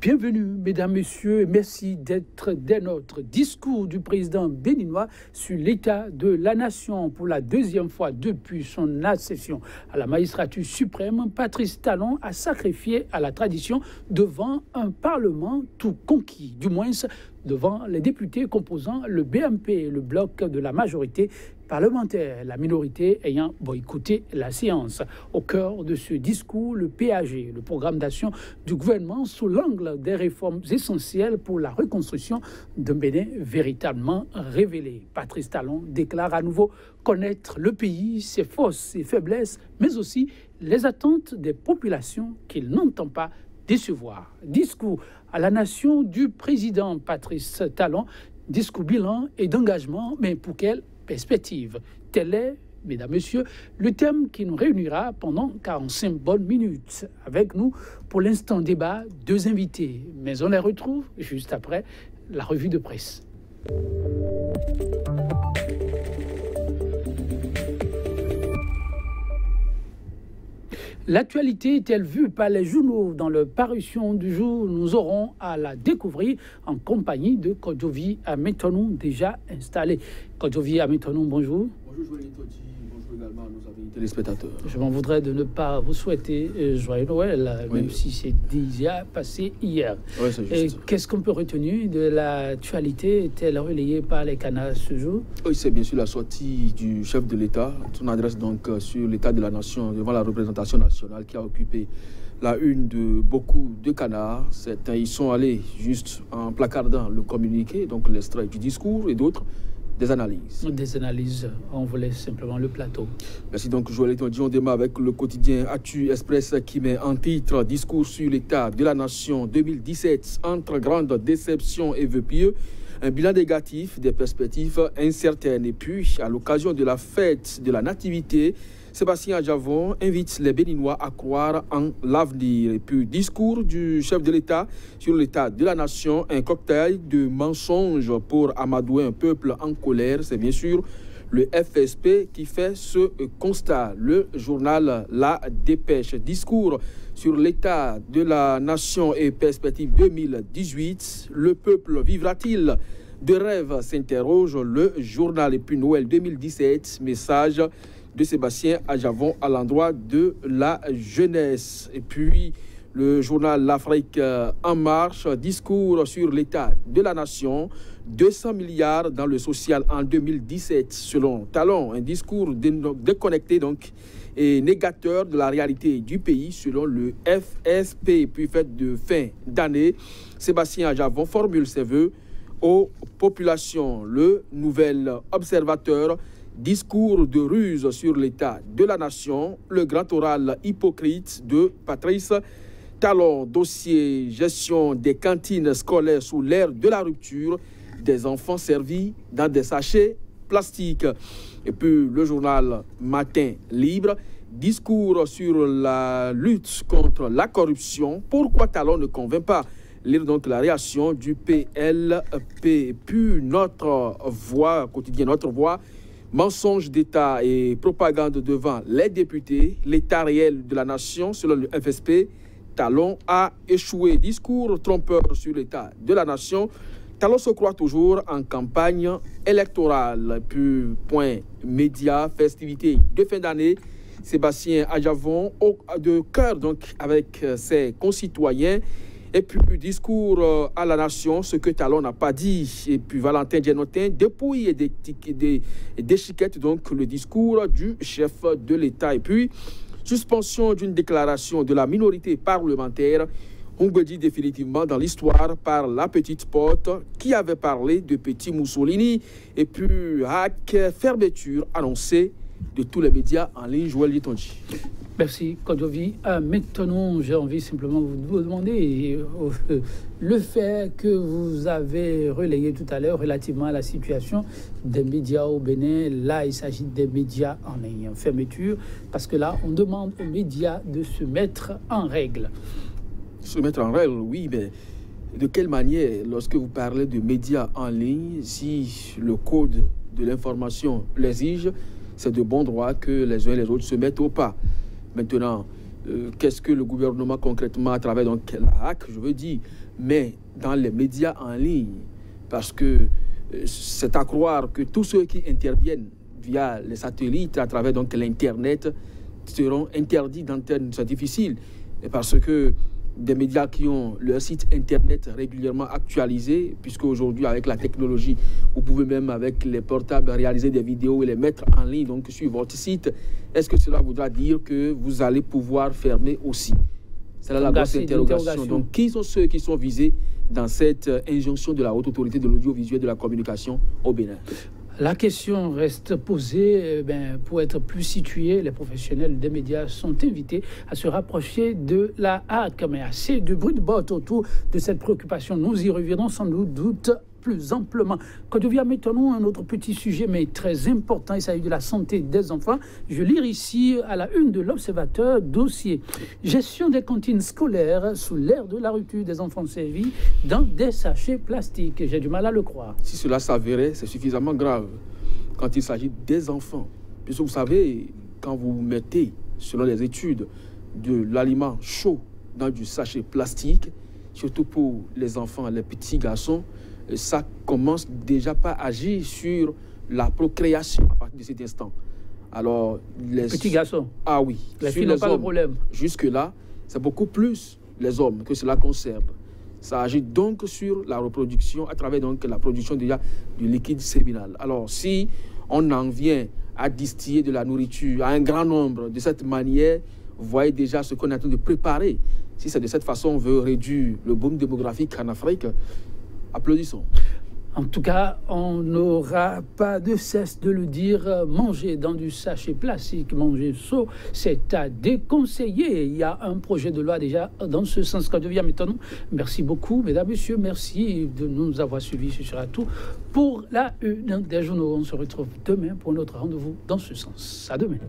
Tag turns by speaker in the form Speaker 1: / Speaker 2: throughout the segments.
Speaker 1: Bienvenue, mesdames, messieurs, et merci d'être dans notre discours du président béninois sur l'état de la nation pour la deuxième fois depuis son accession à la magistrature suprême. Patrice Talon a sacrifié à la tradition devant un parlement tout conquis, du moins devant les députés composant le BMP, le bloc de la majorité parlementaire, la minorité ayant boycotté la séance. Au cœur de ce discours, le PAG, le programme d'action du gouvernement sous l'angle des réformes essentielles pour la reconstruction d'un Bénin véritablement révélé. Patrice Talon déclare à nouveau connaître le pays, ses forces, ses faiblesses, mais aussi les attentes des populations qu'il n'entend pas décevoir. Discours à la nation du président Patrice Talon, discours bilan et d'engagement, mais pour quelle perspective? Tel est, mesdames, messieurs, le thème qui nous réunira pendant 45 bonnes minutes. Avec nous, pour l'instant débat, deux invités, mais on les retrouve juste après la revue de presse. L'actualité est-elle vue par les journaux dans leur parution du jour? Nous aurons à la découvrir en compagnie de Kodjovi Ametonou, déjà installé. Kodjovi Ametonou, bonjour.
Speaker 2: Bonjour Joël Toti, bonjour également à nos amis téléspectateurs.
Speaker 1: Je m'en voudrais de ne pas vous souhaiter joyeux Noël, même si c'est déjà passé hier.
Speaker 2: Oui, c'est juste.
Speaker 1: Qu'est-ce qu'on peut retenir de l'actualité? Est-elle relayée par les canaux ce jour?
Speaker 2: Oui, c'est bien sûr la sortie du chef de l'État, son adresse donc sur l'état de la nation devant la représentation nationale qui a occupé la une de beaucoup de canards. Certains y sont allés juste en placardant le communiqué, donc l'extrait du discours, et d'autres des analyses.
Speaker 1: Des analyses, on voulait simplement le plateau.
Speaker 2: Merci donc Joël Toti. On démarre avec le quotidien Actu Express qui met en titre discours sur l'état de la nation 2017 entre grande déception et vœux pieux. Un bilan négatif, des perspectives incertaines. Et puis, à l'occasion de la fête de la Nativité, Sébastien Adjavon invite les Béninois à croire en l'avenir. Et puis, discours du chef de l'État sur l'état de la nation, un cocktail de mensonges pour amadouer un peuple en colère. C'est bien sûr le FSP qui fait ce constat. Le journal La Dépêche. Discours sur l'état de la nation et perspective 2018. Le peuple vivra-t-il de rêves, s'interroge le journal. Et puis Noël 2017, message de Sébastien Adjavon à l'endroit de la jeunesse. Et puis le journal L'Afrique en marche, discours sur l'état de la nation, 200 milliards dans le social en 2017 selon Talon, un discours déconnecté donc et négateur de la réalité du pays selon le FSP. Puis fête de fin d'année, Sébastien Adjavon formule ses vœux aux populations. Le Nouvel Observateur, discours de ruse sur l'état de la nation, le grand oral hypocrite de Patrice Talon, dossier gestion des cantines scolaires sous l'ère de la rupture, des enfants servis dans des sachets plastiques. Et puis le journal Matin Libre, discours sur la lutte contre la corruption, pourquoi Talon ne convainc pas? Lire donc la réaction du PLP. Puis notre voix, quotidien Notre Voix, mensonge d'État et propagande devant les députés, l'état réel de la nation selon le FSP, Talon a échoué. Discours trompeur sur l'état de la nation. Talon se croit toujours en campagne électorale. Puis point média, festivité de fin d'année. Sébastien Adjavon de cœur donc avec ses concitoyens. Et puis, discours à la nation, ce que Talon n'a pas dit. Et puis, Valentin Djenotin dépouille et déchiquette donc le discours du chef de l'État. Et puis, suspension d'une déclaration de la minorité parlementaire. On peut dire définitivement dans l'histoire par la petite porte qui avait parlé de Petit Mussolini. Et puis, fermeture annoncée de tous les médias en ligne. Joël Litonji.
Speaker 1: Merci, Kodjovi. Maintenant, j'ai envie simplement de vous demander le fait que vous avez relayé tout à l'heure relativement à la situation des médias au Bénin. Là, il s'agit des médias en ligne, en fermeture, parce que là, on demande aux médias de se mettre en règle.
Speaker 2: Se mettre en règle, oui, mais de quelle manière, lorsque vous parlez de médias en ligne, si le code de l'information l'exige, c'est de bon droit que les uns et les autres se mettent au pas. Maintenant, qu'est-ce que le gouvernement concrètement, à travers donc la HAC, je veux dire, met dans les médias en ligne. Parce que c'est à croire que tous ceux qui interviennent via les satellites, à travers donc l'Internet, seront interdits d'antenne. C'est difficile, parce que des médias qui ont leur site Internet régulièrement actualisé, puisque aujourd'hui, avec la technologie, vous pouvez même, avec les portables, réaliser des vidéos et les mettre en ligne donc, sur votre site. Est-ce que cela voudra dire que vous allez pouvoir fermer aussi? C'est là la grosse interrogation. Donc, qui sont ceux qui sont visés dans cette injonction de la Haute Autorité de l'audiovisuel et de la communication au Bénin?
Speaker 1: La question reste posée. Pour être plus situés, les professionnels des médias sont invités à se rapprocher de la HAC. Mais assez de bruit de botte autour de cette préoccupation. Nous y reviendrons sans doute plus amplement. Quand nous vient maintenant un autre petit sujet, mais très important, il s'agit de la santé des enfants. Je lis ici à la une de l'Observateur, dossier gestion des cantines scolaires sous l'ère de la rupture des enfants servis dans des sachets plastiques. J'ai du mal à le croire.
Speaker 2: Si cela s'avérait, c'est suffisamment grave quand il s'agit des enfants. Puisque vous savez, quand vous mettez, selon les études, de l'aliment chaud dans du sachet plastique, surtout pour les enfants, les petits garçons, ça commence déjà pas à agir sur la procréation à partir de cet instant. Alors, les
Speaker 1: petits garçons.
Speaker 2: Ah oui.
Speaker 1: Les filles n'ont pas de problème.
Speaker 2: Jusque-là, c'est beaucoup plus les hommes que cela concerne. Ça agit donc sur la reproduction à travers donc la production déjà du liquide séminal. Alors, si on en vient à distiller de la nourriture à un grand nombre de cette manière, vous voyez déjà ce qu'on est en train de préparer. Si c'est de cette façon on veut réduire le boom démographique en Afrique, applaudissons.
Speaker 1: En tout cas, on n'aura pas de cesse de le dire, manger dans du sachet plastique, manger chaud, c'est à déconseiller. Il y a un projet de loi déjà dans ce sens. Quand devient maintenant, merci beaucoup, mesdames, messieurs, merci de nous avoir suivis. Ce sera tout pour la une des journaux. On se retrouve demain pour notre rendez-vous dans ce sens. À demain.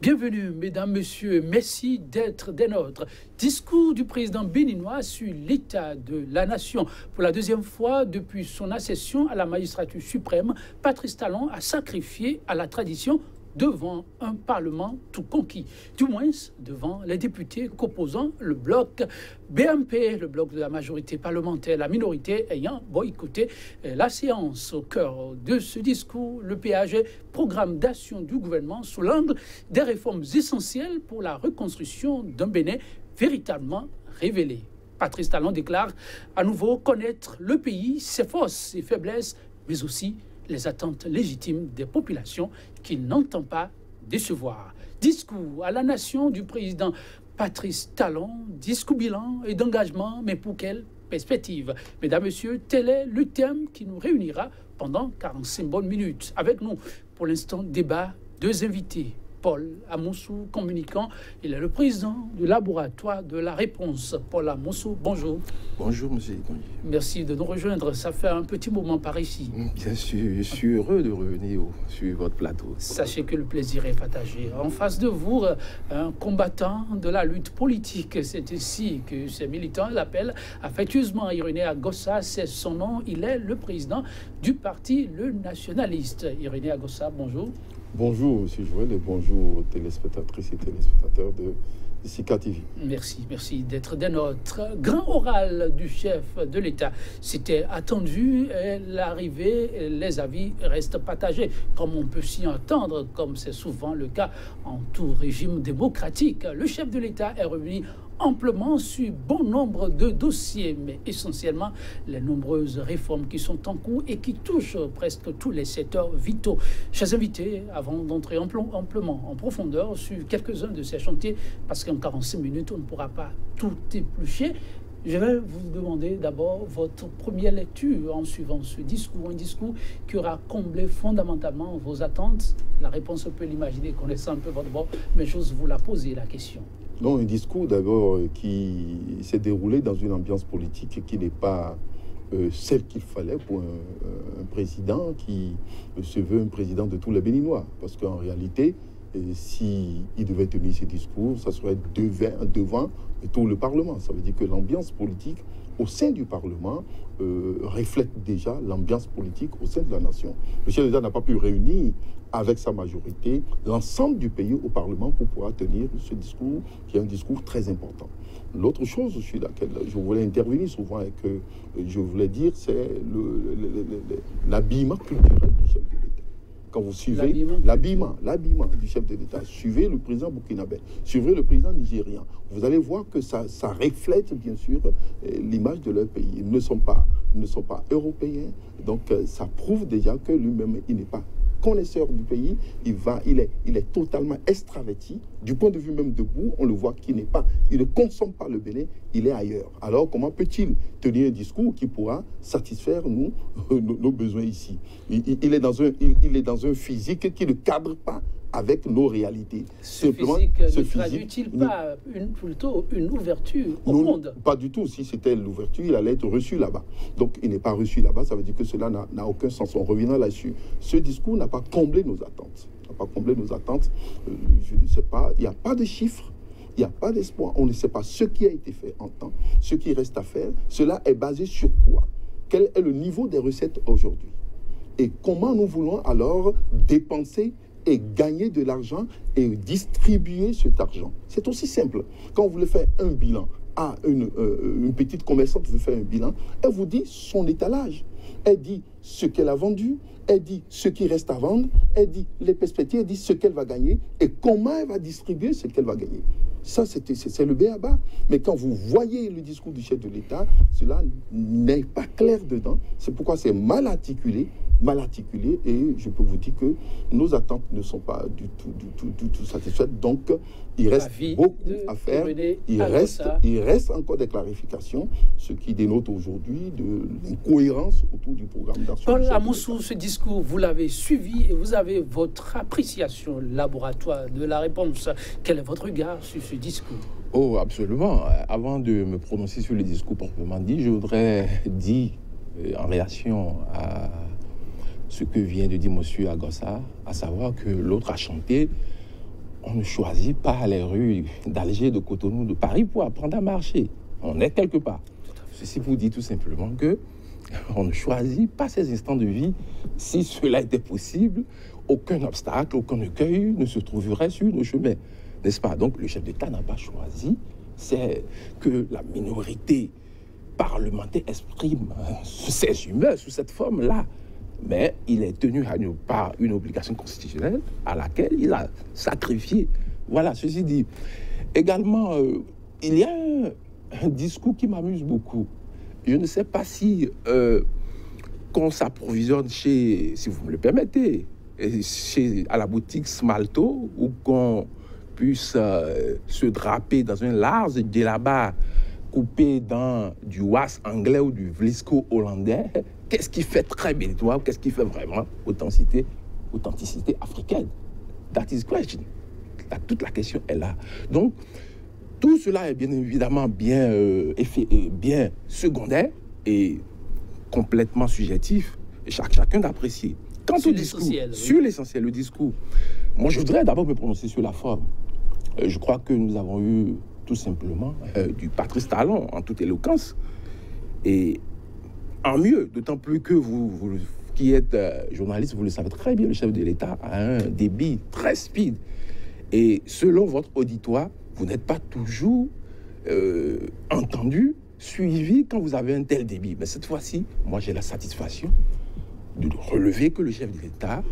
Speaker 1: Bienvenue, mesdames, messieurs. Merci d'être des nôtres. Discours du président béninois sur l'état de la nation. Pour la deuxième fois depuis son accession à la magistrature suprême, Patrice Talon a sacrifié à la tradition devant un Parlement tout conquis, du moins devant les députés composant le bloc BMP, le bloc de la majorité parlementaire, la minorité ayant boycotté la séance. Au cœur de ce discours, le PAG, programme d'action du gouvernement sous l'angle des réformes essentielles pour la reconstruction d'un Bénin véritablement révélé. Patrice Talon déclare à nouveau connaître le pays, ses forces, ses faiblesses, mais aussi les attentes légitimes des populations qu'il n'entend pas décevoir. Discours à la nation du président Patrice Talon, discours bilan et d'engagement, mais pour quelle perspective? Mesdames, Messieurs, tel est le thème qui nous réunira pendant 45 bonnes minutes. Avec nous, pour l'instant, débat, deux invités. Paul Amoussou, communicant, il est le président du laboratoire de la réponse. Paul Amoussou, bonjour.
Speaker 3: Bonjour, monsieur.
Speaker 1: Merci de nous rejoindre. Ça fait un petit moment par ici.
Speaker 3: Bien sûr, je suis heureux de revenir sur votre plateau.
Speaker 1: Sachez que le plaisir est partagé. En face de vous, un combattant de la lutte politique. C'est ici que ces militants l'appellent affectueusement Irénée Agossa. C'est son nom. Il est le président du parti Le Nationaliste. Irénée Agossa, bonjour.
Speaker 3: Bonjour, M. Joël, et bonjour aux téléspectatrices et téléspectateurs de Sika TV.
Speaker 1: Merci d'être des nôtres. Grand oral du chef de l'État. C'était attendu, l'arrivée, les avis restent partagés, comme on peut s'y entendre, comme c'est souvent le cas en tout régime démocratique. Le chef de l'État est revenu amplement sur bon nombre de dossiers, mais essentiellement les nombreuses réformes qui sont en cours et qui touchent presque tous les secteurs vitaux. Chers invités, avant d'entrer amplement en profondeur sur quelques-uns de ces chantiers, parce qu'en 45 minutes, on ne pourra pas tout éplucher, je vais vous demander d'abord votre première lecture en suivant ce discours, un discours qui aura comblé fondamentalement vos attentes. La réponse, on peut l'imaginer, connaissant un peu votre bord, mais j'ose vous la poser, la question.
Speaker 3: Non, un discours d'abord qui s'est déroulé dans une ambiance politique qui n'est pas celle qu'il fallait pour un président qui se veut un président de tous les Béninois. Parce qu'en réalité, s'il devait tenir ses discours, ça serait devant tout le Parlement. Ça veut dire que l'ambiance politique au sein du Parlement reflète déjà l'ambiance politique au sein de la nation. Le chef d'État n'a pas pu réunir avec sa majorité l'ensemble du pays au Parlement pour pouvoir tenir ce discours, qui est un discours très important. L'autre chose sur laquelle je voulais intervenir souvent et que je voulais dire, c'est l'habillement culturel du chef de l'État. Quand vous suivez l'habillement du chef de l'État, suivez le président burkinabé, suivez le président nigérian, vous allez voir que ça reflète bien sûr l'image de leur pays. Ils ne sont pas européens, donc ça prouve déjà que lui-même, il n'est pas connaisseur du pays, il est totalement extraverti. Du point de vue même debout, on le voit qu'il il ne consomme pas le Bénin, il est ailleurs. Alors comment peut-il tenir un discours qui pourra satisfaire nos besoins ici? Il est dans un physique qui ne cadre pas avec nos réalités.
Speaker 1: Ce physique ne traduit-il pas plutôt une ouverture au monde?
Speaker 3: Pas du tout. Si c'était l'ouverture, il allait être reçu là-bas. Donc, il n'est pas reçu là-bas. Ça veut dire que cela n'a aucun sens. On revient là-dessus. Ce discours n'a pas comblé nos attentes. Je ne sais pas. Il n'y a pas de chiffres. Il n'y a pas d'espoir. On ne sait pas ce qui a été fait en temps, ce qui reste à faire. Cela est basé sur quoi? Quel est le niveau des recettes aujourd'hui? Et comment nous voulons alors dépenser et gagner de l'argent et distribuer cet argent? C'est aussi simple. Quand vous voulez faire un bilan à une petite commerçante veut faire un bilan, elle vous dit son étalage. Elle dit ce qu'elle a vendu, elle dit ce qui reste à vendre, elle dit les perspectives, elle dit ce qu'elle va gagner et comment elle va distribuer ce qu'elle va gagner. Ça, c'est le b.a.-ba. Mais quand vous voyez le discours du chef de l'État, cela n'est pas clair dedans. C'est pourquoi c'est mal articulé, et je peux vous dire que nos attentes ne sont pas du tout satisfaites. Donc, il reste beaucoup à faire. Il reste encore des clarifications, ce qui dénote aujourd'hui de l'incohérence autour du programme d'action.
Speaker 1: Paul Amoussou, ce discours, vous l'avez suivi et vous avez votre appréciation laboratoire de la réponse. Quel est votre regard sur ce discours?
Speaker 4: Oh, absolument. Avant de me prononcer sur le discours proprement dit, je voudrais dire, en réaction à ce que vient de dire M. Agossa, à savoir que l'autre a chanté « On ne choisit pas les rues d'Alger, de Cotonou, de Paris pour apprendre à marcher. On est quelque part. » Ceci vous dit tout simplement que on ne choisit pas ces instants de vie. Si cela était possible, aucun obstacle, aucun écueil ne se trouverait sur nos chemins. N'est-ce pas? Donc le chef d'État n'a pas choisi. C'est que la minorité parlementaire exprime ses humeurs sous cette forme-là. Mais il est tenu par une obligation constitutionnelle à laquelle il a sacrifié. Voilà, ceci dit. Également, il y a un discours qui m'amuse beaucoup. Je ne sais pas si qu'on s'approvisionne chez, si vous me le permettez, à la boutique Smalto, ou qu'on puisse se draper dans un large djellaba coupé dans du was anglais ou du vlisco hollandais. Qu'est-ce qui fait très méritoire? Qu'est-ce qui fait vraiment authenticité africaine? That is question. Toute la question est là. Donc, tout cela est bien évidemment bien secondaire et complètement subjectif. Chacun d'apprécier. Quant au discours, sur l'essentiel, le discours, moi je voudrais d'abord me prononcer sur la forme. Je crois que nous avons eu tout simplement du Patrice Talon en toute éloquence. Et en mieux, d'autant plus que vous qui êtes journaliste, vous le savez très bien, le chef de l'État a un débit très speed. Et selon votre auditoire, vous n'êtes pas toujours entendu, suivi quand vous avez un tel débit. Mais cette fois-ci, moi j'ai la satisfaction de relever que le chef de l'État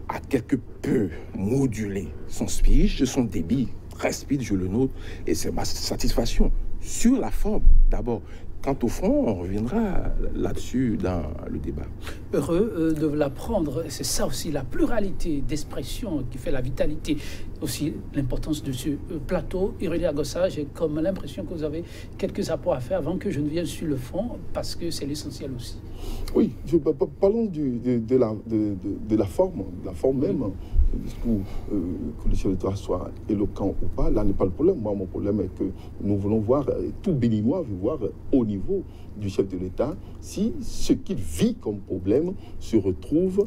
Speaker 4: a quelque peu modulé son speech, son débit très speed, je le note, et c'est ma satisfaction sur la forme d'abord. Quant au fond, on reviendra là-dessus dans le débat.
Speaker 1: Heureux de l'apprendre. C'est ça aussi, la pluralité d'expression qui fait la vitalité. Aussi, l'importance de ce plateau. Irénée Agossa, j'ai comme l'impression que vous avez quelques apports à faire avant que je ne vienne sur le fond, parce que c'est l'essentiel aussi.
Speaker 3: Oui, parlons de la forme même. le discours, que le chef d'État soit éloquent ou pas, là n'est pas le problème. Moi, mon problème est que nous voulons voir, tout Béninois veut voir au niveau du chef de l'État si ce qu'il vit comme problème se retrouve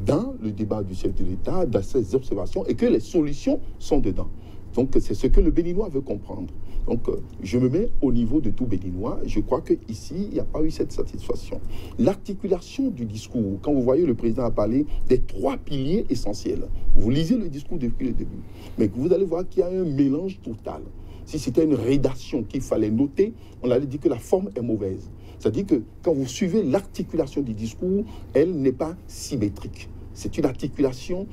Speaker 3: dans le débat du chef de l'État, dans ses observations, et que les solutions sont dedans. Donc, c'est ce que le Béninois veut comprendre. Donc, je me mets au niveau de tout Béninois. Je crois qu'ici, il n'y a pas eu cette satisfaction. L'articulation du discours, quand vous voyez le président a parlé des 3 piliers essentiels, vous lisez le discours depuis le début, mais vous allez voir qu'il y a un mélange total. Si c'était une rédaction qu'il fallait noter, on allait dire que la forme est mauvaise. C'est-à-dire que quand vous suivez l'articulation du discours, elle n'est pas symétrique. C'est une articulation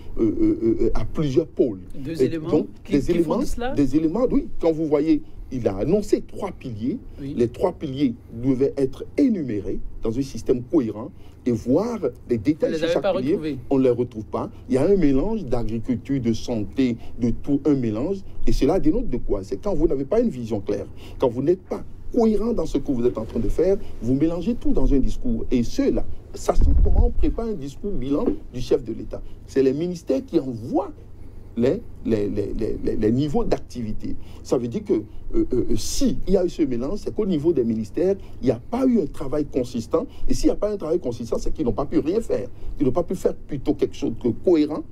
Speaker 3: à plusieurs pôles.
Speaker 1: Des éléments
Speaker 3: des éléments, oui. Quand vous voyez, il a annoncé 3 piliers. Oui. Les 3 piliers devaient être énumérés dans un système cohérent et voir les détails sur chaque pilier. On ne les retrouve pas. Il y a un mélange d'agriculture, de santé, de tout, un mélange. Et cela dénote de quoi? C'est quand vous n'avez pas une vision claire, quand vous n'êtes pas cohérent dans ce que vous êtes en train de faire, vous mélangez tout dans un discours. Et ceux-là, ça, c'est comment on prépare un discours bilan du chef de l'État. C'est les ministères qui envoient les niveaux d'activité. Ça veut dire que s'il y a eu ce mélange, c'est qu'au niveau des ministères, il n'y a pas eu un travail consistant. Et s'il n'y a pas un travail consistant, c'est qu'ils n'ont pas pu rien faire. Ils n'ont pas pu faire plutôt quelque chose de cohérent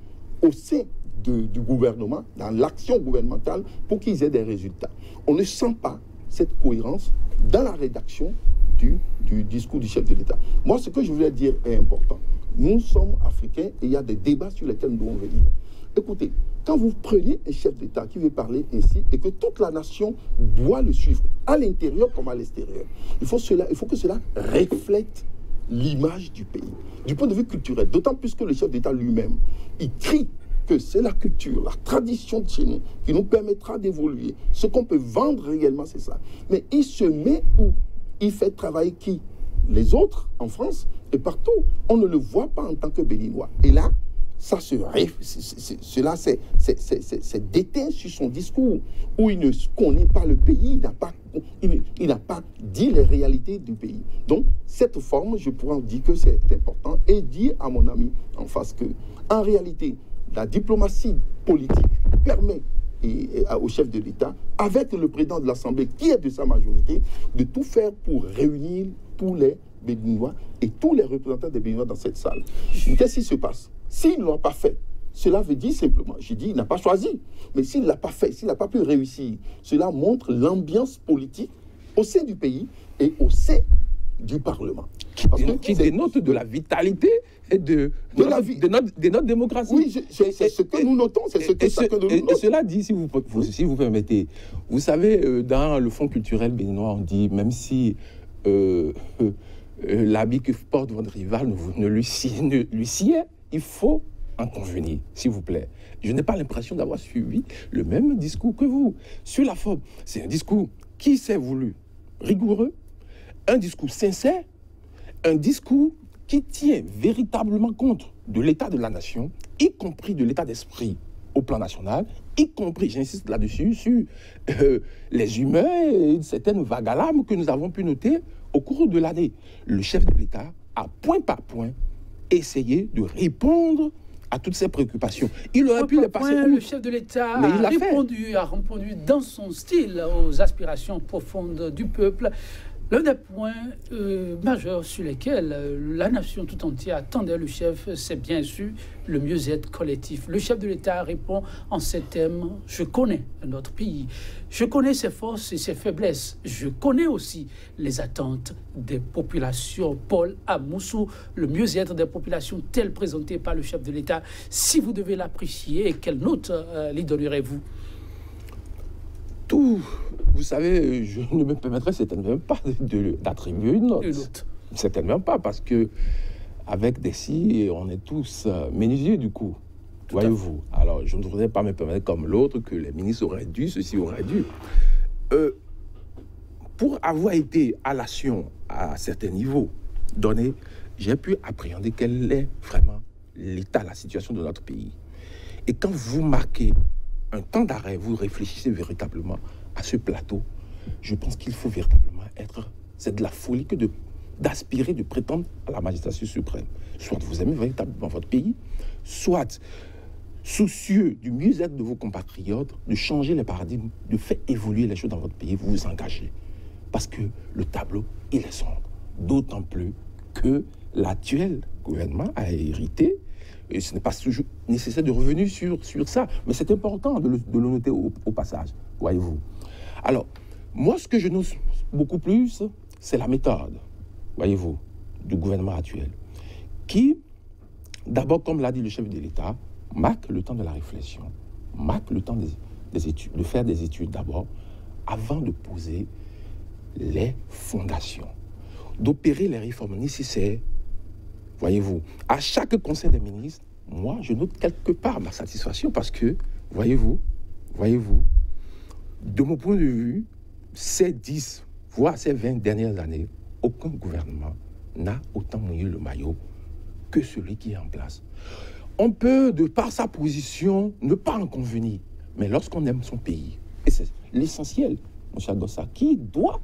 Speaker 3: au sein du gouvernement, dans l'action gouvernementale, pour qu'ils aient des résultats. On ne sent pas cette cohérence dans la rédaction du discours du chef de l'État. Moi, ce que je voulais dire est important. Nous sommes africains et il y a des débats sur lesquels nous devons venir. Écoutez, quand vous prenez un chef d'État qui veut parler ainsi et que toute la nation doit le suivre, à l'intérieur comme à l'extérieur, il faut que cela reflète l'image du pays. Du point de vue culturel, d'autant plus que le chef d'État lui-même, il crie que c'est la culture, la tradition de chez nous qui nous permettra d'évoluer. Ce qu'on peut vendre réellement, c'est ça. Mais il se met où? Il fait travailler qui? Les autres, en France et partout. On ne le voit pas en tant que Béninois. Et là, cela c'est déteint sur son discours, où il ne connaît pas le pays, il n'a pas dit les réalités du pays. Donc, cette forme, je pourrais dire que c'est important et dire à mon ami en face que, en réalité, la diplomatie politique permet au chef de l'État, avec le président de l'Assemblée qui est de sa majorité, de tout faire pour réunir tous les Béninois et tous les représentants des Béninois dans cette salle. Qu'est-ce qui se passe? S'il ne l'a pas fait, cela veut dire simplement, je dis, il n'a pas choisi, mais s'il ne l'a pas fait, s'il n'a pas pu réussir, cela montre l'ambiance politique au sein du pays et au sein du Parlement.
Speaker 4: Qui dénote de la vitalité et de notre démocratie.
Speaker 3: Oui, c'est ce que nous notons, c'est ce que chacun de nous note.
Speaker 4: Et cela dit, si vous permettez, vous savez, dans le fonds culturel béninois, on dit, même si l'habit que porte votre rival ne lui sied, il faut en convenir, s'il vous plaît. Je n'ai pas l'impression d'avoir suivi le même discours que vous. Sur la forme, c'est un discours qui s'est voulu rigoureux, un discours sincère, un discours qui tient véritablement compte de l'état de la nation, y compris de l'état d'esprit au plan national, y compris, j'insiste là-dessus, sur les humeurs et certaines vagues à l'âme que nous avons pu noter au cours de l'année. Le chef de l'État a point par point essayé de répondre à toutes ces préoccupations. Il aurait pu les passer outre.
Speaker 1: Le chef de l'État a répondu dans son style aux aspirations profondes du peuple. L'un des points majeurs sur lesquels la nation tout entière attendait le chef, c'est bien sûr le mieux-être collectif. Le chef de l'État répond en ces termes: je connais notre pays, je connais ses forces et ses faiblesses, je connais aussi les attentes des populations. Paul Amoussou, le mieux-être des populations tel présenté par le chef de l'État, si vous devez l'apprécier, quelle note lui donnerez-vous?
Speaker 4: Tout, vous savez, je ne me permettrai certainement pas d'attribuer une note. Certainement pas, parce que avec Dessy, on est tous menuisiers du coup, voyez-vous. Alors, je ne voudrais pas me permettre comme l'autre que les ministres auraient dû, ceci aurait dû. Pour avoir été à l'action à certains niveaux donnés, j'ai pu appréhender quel est vraiment l'état, la situation de notre pays. Et quand vous marquez un temps d'arrêt, vous réfléchissez véritablement à ce plateau, je pense qu'il faut véritablement être... C'est de la folie que d'aspirer, de prétendre à la magistrature suprême. Soit vous aimez véritablement votre pays, soit soucieux du mieux-être de vos compatriotes, de changer les paradigmes, de faire évoluer les choses dans votre pays, vous vous engagez. Parce que le tableau, il est sombre. D'autant plus que l'actuel gouvernement a hérité, et ce n'est pas toujours nécessaire de revenir sur ça, mais c'est important de le noter au passage, voyez-vous. Alors, moi, ce que je note beaucoup plus, c'est la méthode, voyez-vous, du gouvernement actuel, qui, d'abord, comme l'a dit le chef de l'État, marque le temps de la réflexion, marque le temps des études, de faire des études d'abord, avant de poser les fondations, d'opérer les réformes nécessaires. Voyez-vous, à chaque conseil des ministres, moi, je note quelque part ma satisfaction parce que, voyez-vous, de mon point de vue, ces 10, voire ces 20 dernières années, aucun gouvernement n'a autant mouillé le maillot que celui qui est en place. On peut, de par sa position, ne pas en convenir, mais lorsqu'on aime son pays, et c'est l'essentiel, M. Agossa, qui doit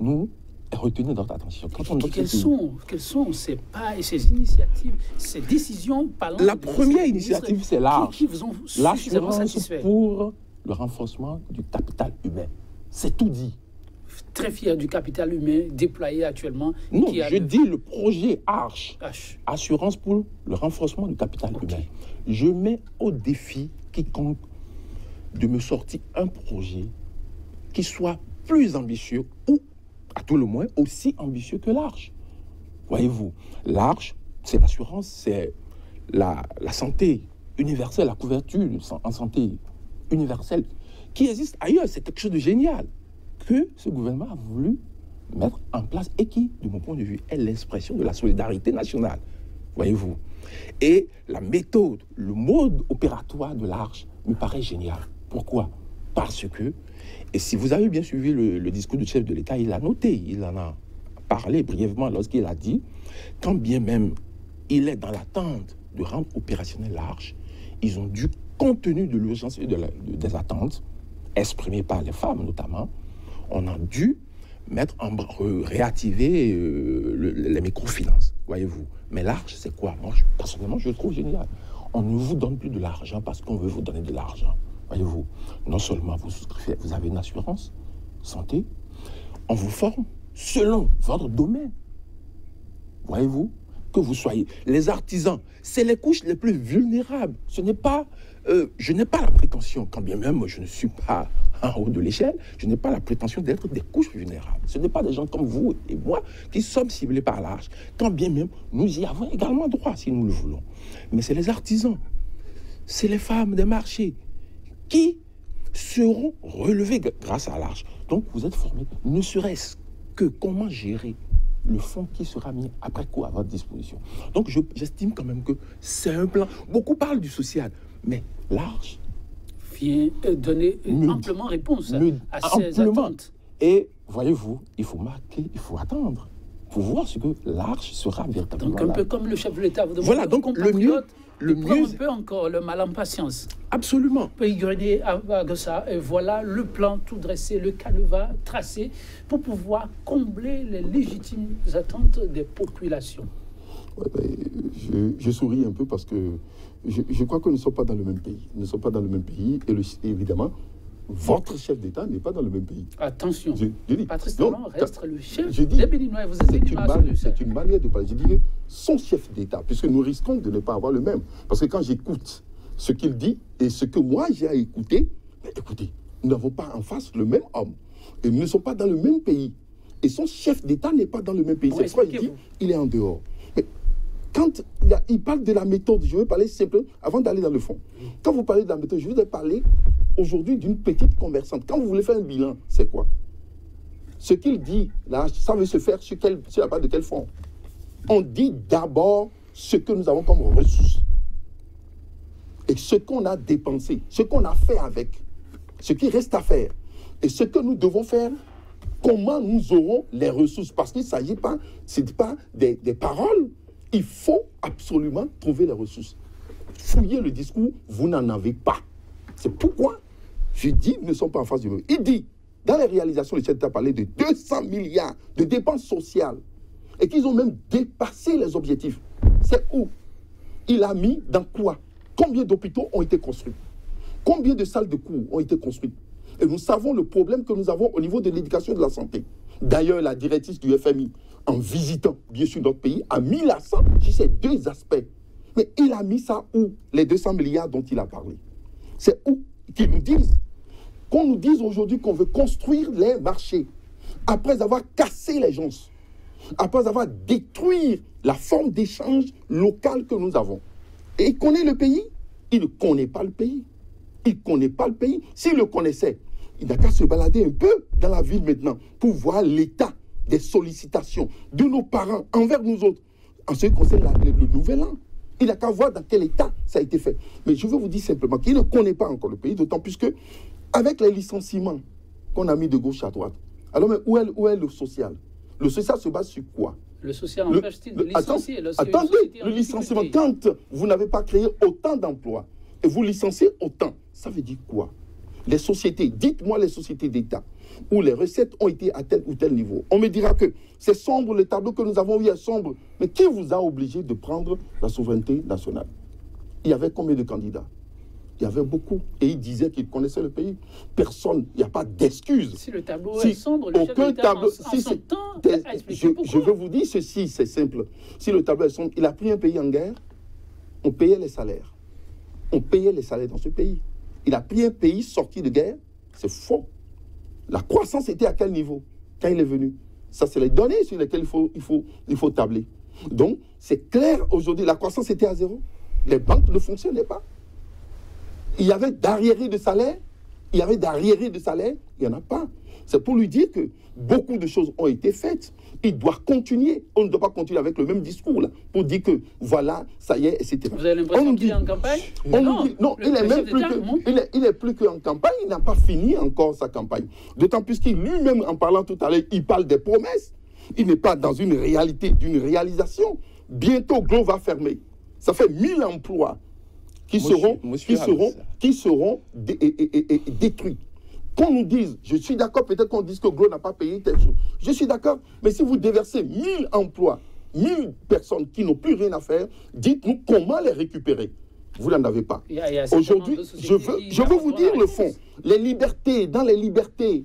Speaker 4: nous retenir notre attention.
Speaker 1: Quelles sont ces pas et ces initiatives, ces décisions parlant
Speaker 4: La première initiative, c'est large.
Speaker 1: Qui vous ont suffisamment satisfait.
Speaker 4: Pour le renforcement du capital humain. C'est tout dit.
Speaker 1: Très fier du capital humain déployé actuellement.
Speaker 4: Non, je dis le projet ARCHE, Assurance pour le renforcement du capital humain. Je mets au défi quiconque de me sortir un projet qui soit plus ambitieux ou, à tout le moins, aussi ambitieux que l'ARCHE. Voyez-vous, l'ARCHE, c'est l'assurance, c'est la santé universelle, la couverture en santé universelle qui existe ailleurs. C'est quelque chose de génial que ce gouvernement a voulu mettre en place et qui, de mon point de vue, est l'expression de la solidarité nationale. Voyez-vous. Et la méthode, le mode opératoire de l'ARCHE me paraît génial. Pourquoi? Parce que, et si vous avez bien suivi le discours du chef de l'État, il a noté, il en a parlé brièvement lorsqu'il a dit, quand bien même il est dans l'attente de rendre opérationnel l'ARCHE, ils ont dû, compte tenu de l'urgence et des attentes exprimées par les femmes notamment, on a dû réactiver les microfinances, voyez-vous. Mais l'ARCHE, c'est quoi? Moi, personnellement, je le trouve génial. On ne vous donne plus de l'argent parce qu'on veut vous donner de l'argent, voyez-vous. Non seulement vous souscrivez, vous avez une assurance santé, on vous forme selon votre domaine, voyez-vous. Que vous soyez les artisans, c'est les couches les plus vulnérables. Ce n'est pas, je n'ai pas la prétention, quand bien même je ne suis pas en haut de l'échelle, je n'ai pas la prétention d'être des couches vulnérables. Ce n'est pas des gens comme vous et moi qui sommes ciblés par l'ARCHE, quand bien même nous y avons également droit si nous le voulons. Mais c'est les artisans, c'est les femmes des marchés qui seront relevés grâce à l'ARCHE. Donc vous êtes formés, ne serait-ce que comment gérer le fonds qui sera mis après coup à votre disposition. Donc j'estime quand même que c'est un plan. Beaucoup parlent du social, mais l'ARCHE
Speaker 1: vient donner amplement réponse à ces attentes.
Speaker 4: Et voyez-vous, il faut marquer, il faut attendre pour voir ce que l'ARCHE sera véritablement.
Speaker 1: Donc un peu comme le chef de l'État vous demande.
Speaker 4: Voilà, donc le mieux
Speaker 1: un peu encore le mal en patience.
Speaker 4: Absolument.
Speaker 1: Peut y grenier avec ça. Et voilà le plan tout dressé, le canevas tracé pour pouvoir combler les légitimes attentes des populations.
Speaker 3: Ouais, je souris un peu parce que je crois que nous ne sommes pas dans le même pays. Nous ne sommes pas dans le même pays et évidemment, votre chef d'État n'est pas dans le même pays.
Speaker 1: Attention,
Speaker 3: je dis,
Speaker 1: Patrice Talon reste le chef des Béninois.
Speaker 3: C'est une manière de parler. Je dirais son chef d'État, puisque nous risquons de ne pas avoir le même. Parce que quand j'écoute ce qu'il dit et ce que moi j'ai à écouter, mais écoutez, nous n'avons pas en face le même homme. Et nous ne sommes pas dans le même pays. Et son chef d'État n'est pas dans le même pays. C'est pourquoi il dit il est en dehors. Mais quand il parle de la méthode, je veux parler simplement, avant d'aller dans le fond. Quand vous parlez de la méthode, je voudrais parler aujourd'hui d'une petite conversante. Quand vous voulez faire un bilan, c'est quoi? Ce qu'il dit, là, ça veut se faire sur la base de quel fond? On dit d'abord ce que nous avons comme ressources. Et ce qu'on a dépensé, ce qu'on a fait avec, ce qui reste à faire. Et ce que nous devons faire, comment nous aurons les ressources. Parce qu'il ne s'agit pas, ce n'est pas des paroles. Il faut absolument trouver les ressources. Fouillez le discours, vous n'en avez pas. C'est pourquoi je dis, nous ne sommes pas en face du même. Il dit, dans les réalisations, le chef d'État parlait de 200 milliards de dépenses sociales et qu'ils ont même dépassé les objectifs. C'est où? Il a mis dans quoi? Combien d'hôpitaux ont été construits? Combien de salles de cours ont été construites? Et nous savons le problème que nous avons au niveau de l'éducation et de la santé. D'ailleurs, la directrice du FMI, en visitant bien sûr notre pays, a mis l'accent sur ces deux aspects. Mais il a mis ça où? Les 200 milliards dont il a parlé. C'est où qu'ils nous disent? Qu'on nous dise aujourd'hui qu'on veut construire les marchés, après avoir cassé les gens, après avoir détruit la forme d'échange local que nous avons. Et il connaît le pays? Il ne connaît pas le pays. Il ne connaît pas le pays. S'il le connaissait, il n'a qu'à se balader un peu dans la ville maintenant pour voir l'état des sollicitations de nos parents envers nous autres en ce qui concerne le nouvel an. Il n'a qu'à voir dans quel état ça a été fait. Mais je veux vous dire simplement qu'il ne connaît pas encore le pays, d'autant plus que avec les licenciements qu'on a mis de gauche à droite, alors mais où est le social? Le social se base sur quoi?
Speaker 1: Le social empêche-t-il de licencier?
Speaker 3: Attendez, le licenciement, quand vous n'avez pas créé autant d'emplois et vous licenciez autant, ça veut dire quoi? Les sociétés, dites-moi les sociétés d'État, où les recettes ont été à tel ou tel niveau. On me dira que c'est sombre, le tableau que nous avons eu est sombre. Mais qui vous a obligé de prendre la souveraineté nationale? Il y avait combien de candidats? Il y avait beaucoup. Et ils disaient qu'ils connaissaient le pays. Personne, il n'y a pas d'excuse.
Speaker 1: Si le tableau est sombre, le chef de l'État en son temps a expliqué pourquoi.
Speaker 3: Je veux vous dire ceci, c'est simple. Si le tableau est sombre, il a pris un pays en guerre, on payait les salaires. On payait les salaires dans ce pays. Il a pris un pays sorti de guerre, c'est faux. La croissance était à quel niveau quand il est venu? Ça, c'est les données sur lesquelles il faut tabler. Donc, c'est clair aujourd'hui, la croissance était à zéro. Les banques ne fonctionnaient pas. Il y avait d'arriérés de salaire. Il y avait d'arriérés de salaire. Il n'y en a pas. C'est pour lui dire que beaucoup de choses ont été faites. Il doit continuer. On ne doit pas continuer avec le même discours là, pour dire que voilà, ça y est, etc.
Speaker 1: Vous avez l'impression qu'il est en campagne?
Speaker 3: Non, il est même plus qu'en campagne. Il n'a pas fini encore sa campagne. D'autant plus qu'il lui-même, en parlant tout à l'heure, il parle des promesses. Il n'est pas dans une réalité, d'une réalisation. Bientôt, Glo va fermer. Ça fait 1000 emplois qui seront détruits. Qu'on nous dise, je suis d'accord, peut-être qu'on dise que Glo n'a pas payé telle chose. Je suis d'accord, mais si vous déversez 1000 emplois, 1000 personnes qui n'ont plus rien à faire, dites-nous comment les récupérer. Vous n'en avez pas. Aujourd'hui, je veux vous dire le fond. Les libertés, dans les libertés.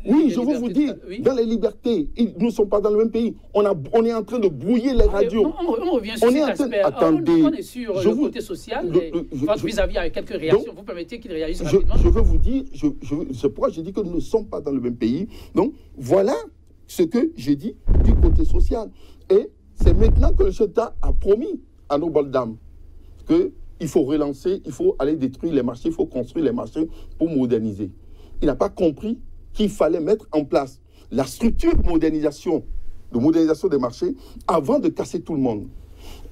Speaker 3: Oui, je veux vous dire, dans les libertés, nous ne sommes pas dans le même pays. On est en train de brouiller les radios.
Speaker 1: On revient sur cet aspect.
Speaker 3: Attendez.
Speaker 1: On est sur le côté social. Vis-à-vis avec quelques réactions, vous permettez qu'il réagisse rapidement.
Speaker 3: Je veux vous dire, c'est pourquoi je dis que nous ne sommes pas dans le même pays. Donc, voilà ce que j'ai dit du côté social. Et c'est maintenant que le chef d'État a promis à nos bonnes dames qu'il faut relancer, il faut aller détruire les marchés, il faut construire les marchés pour moderniser. Il n'a pas compris qu'il fallait mettre en place la structure de modernisation des marchés avant de casser tout le monde.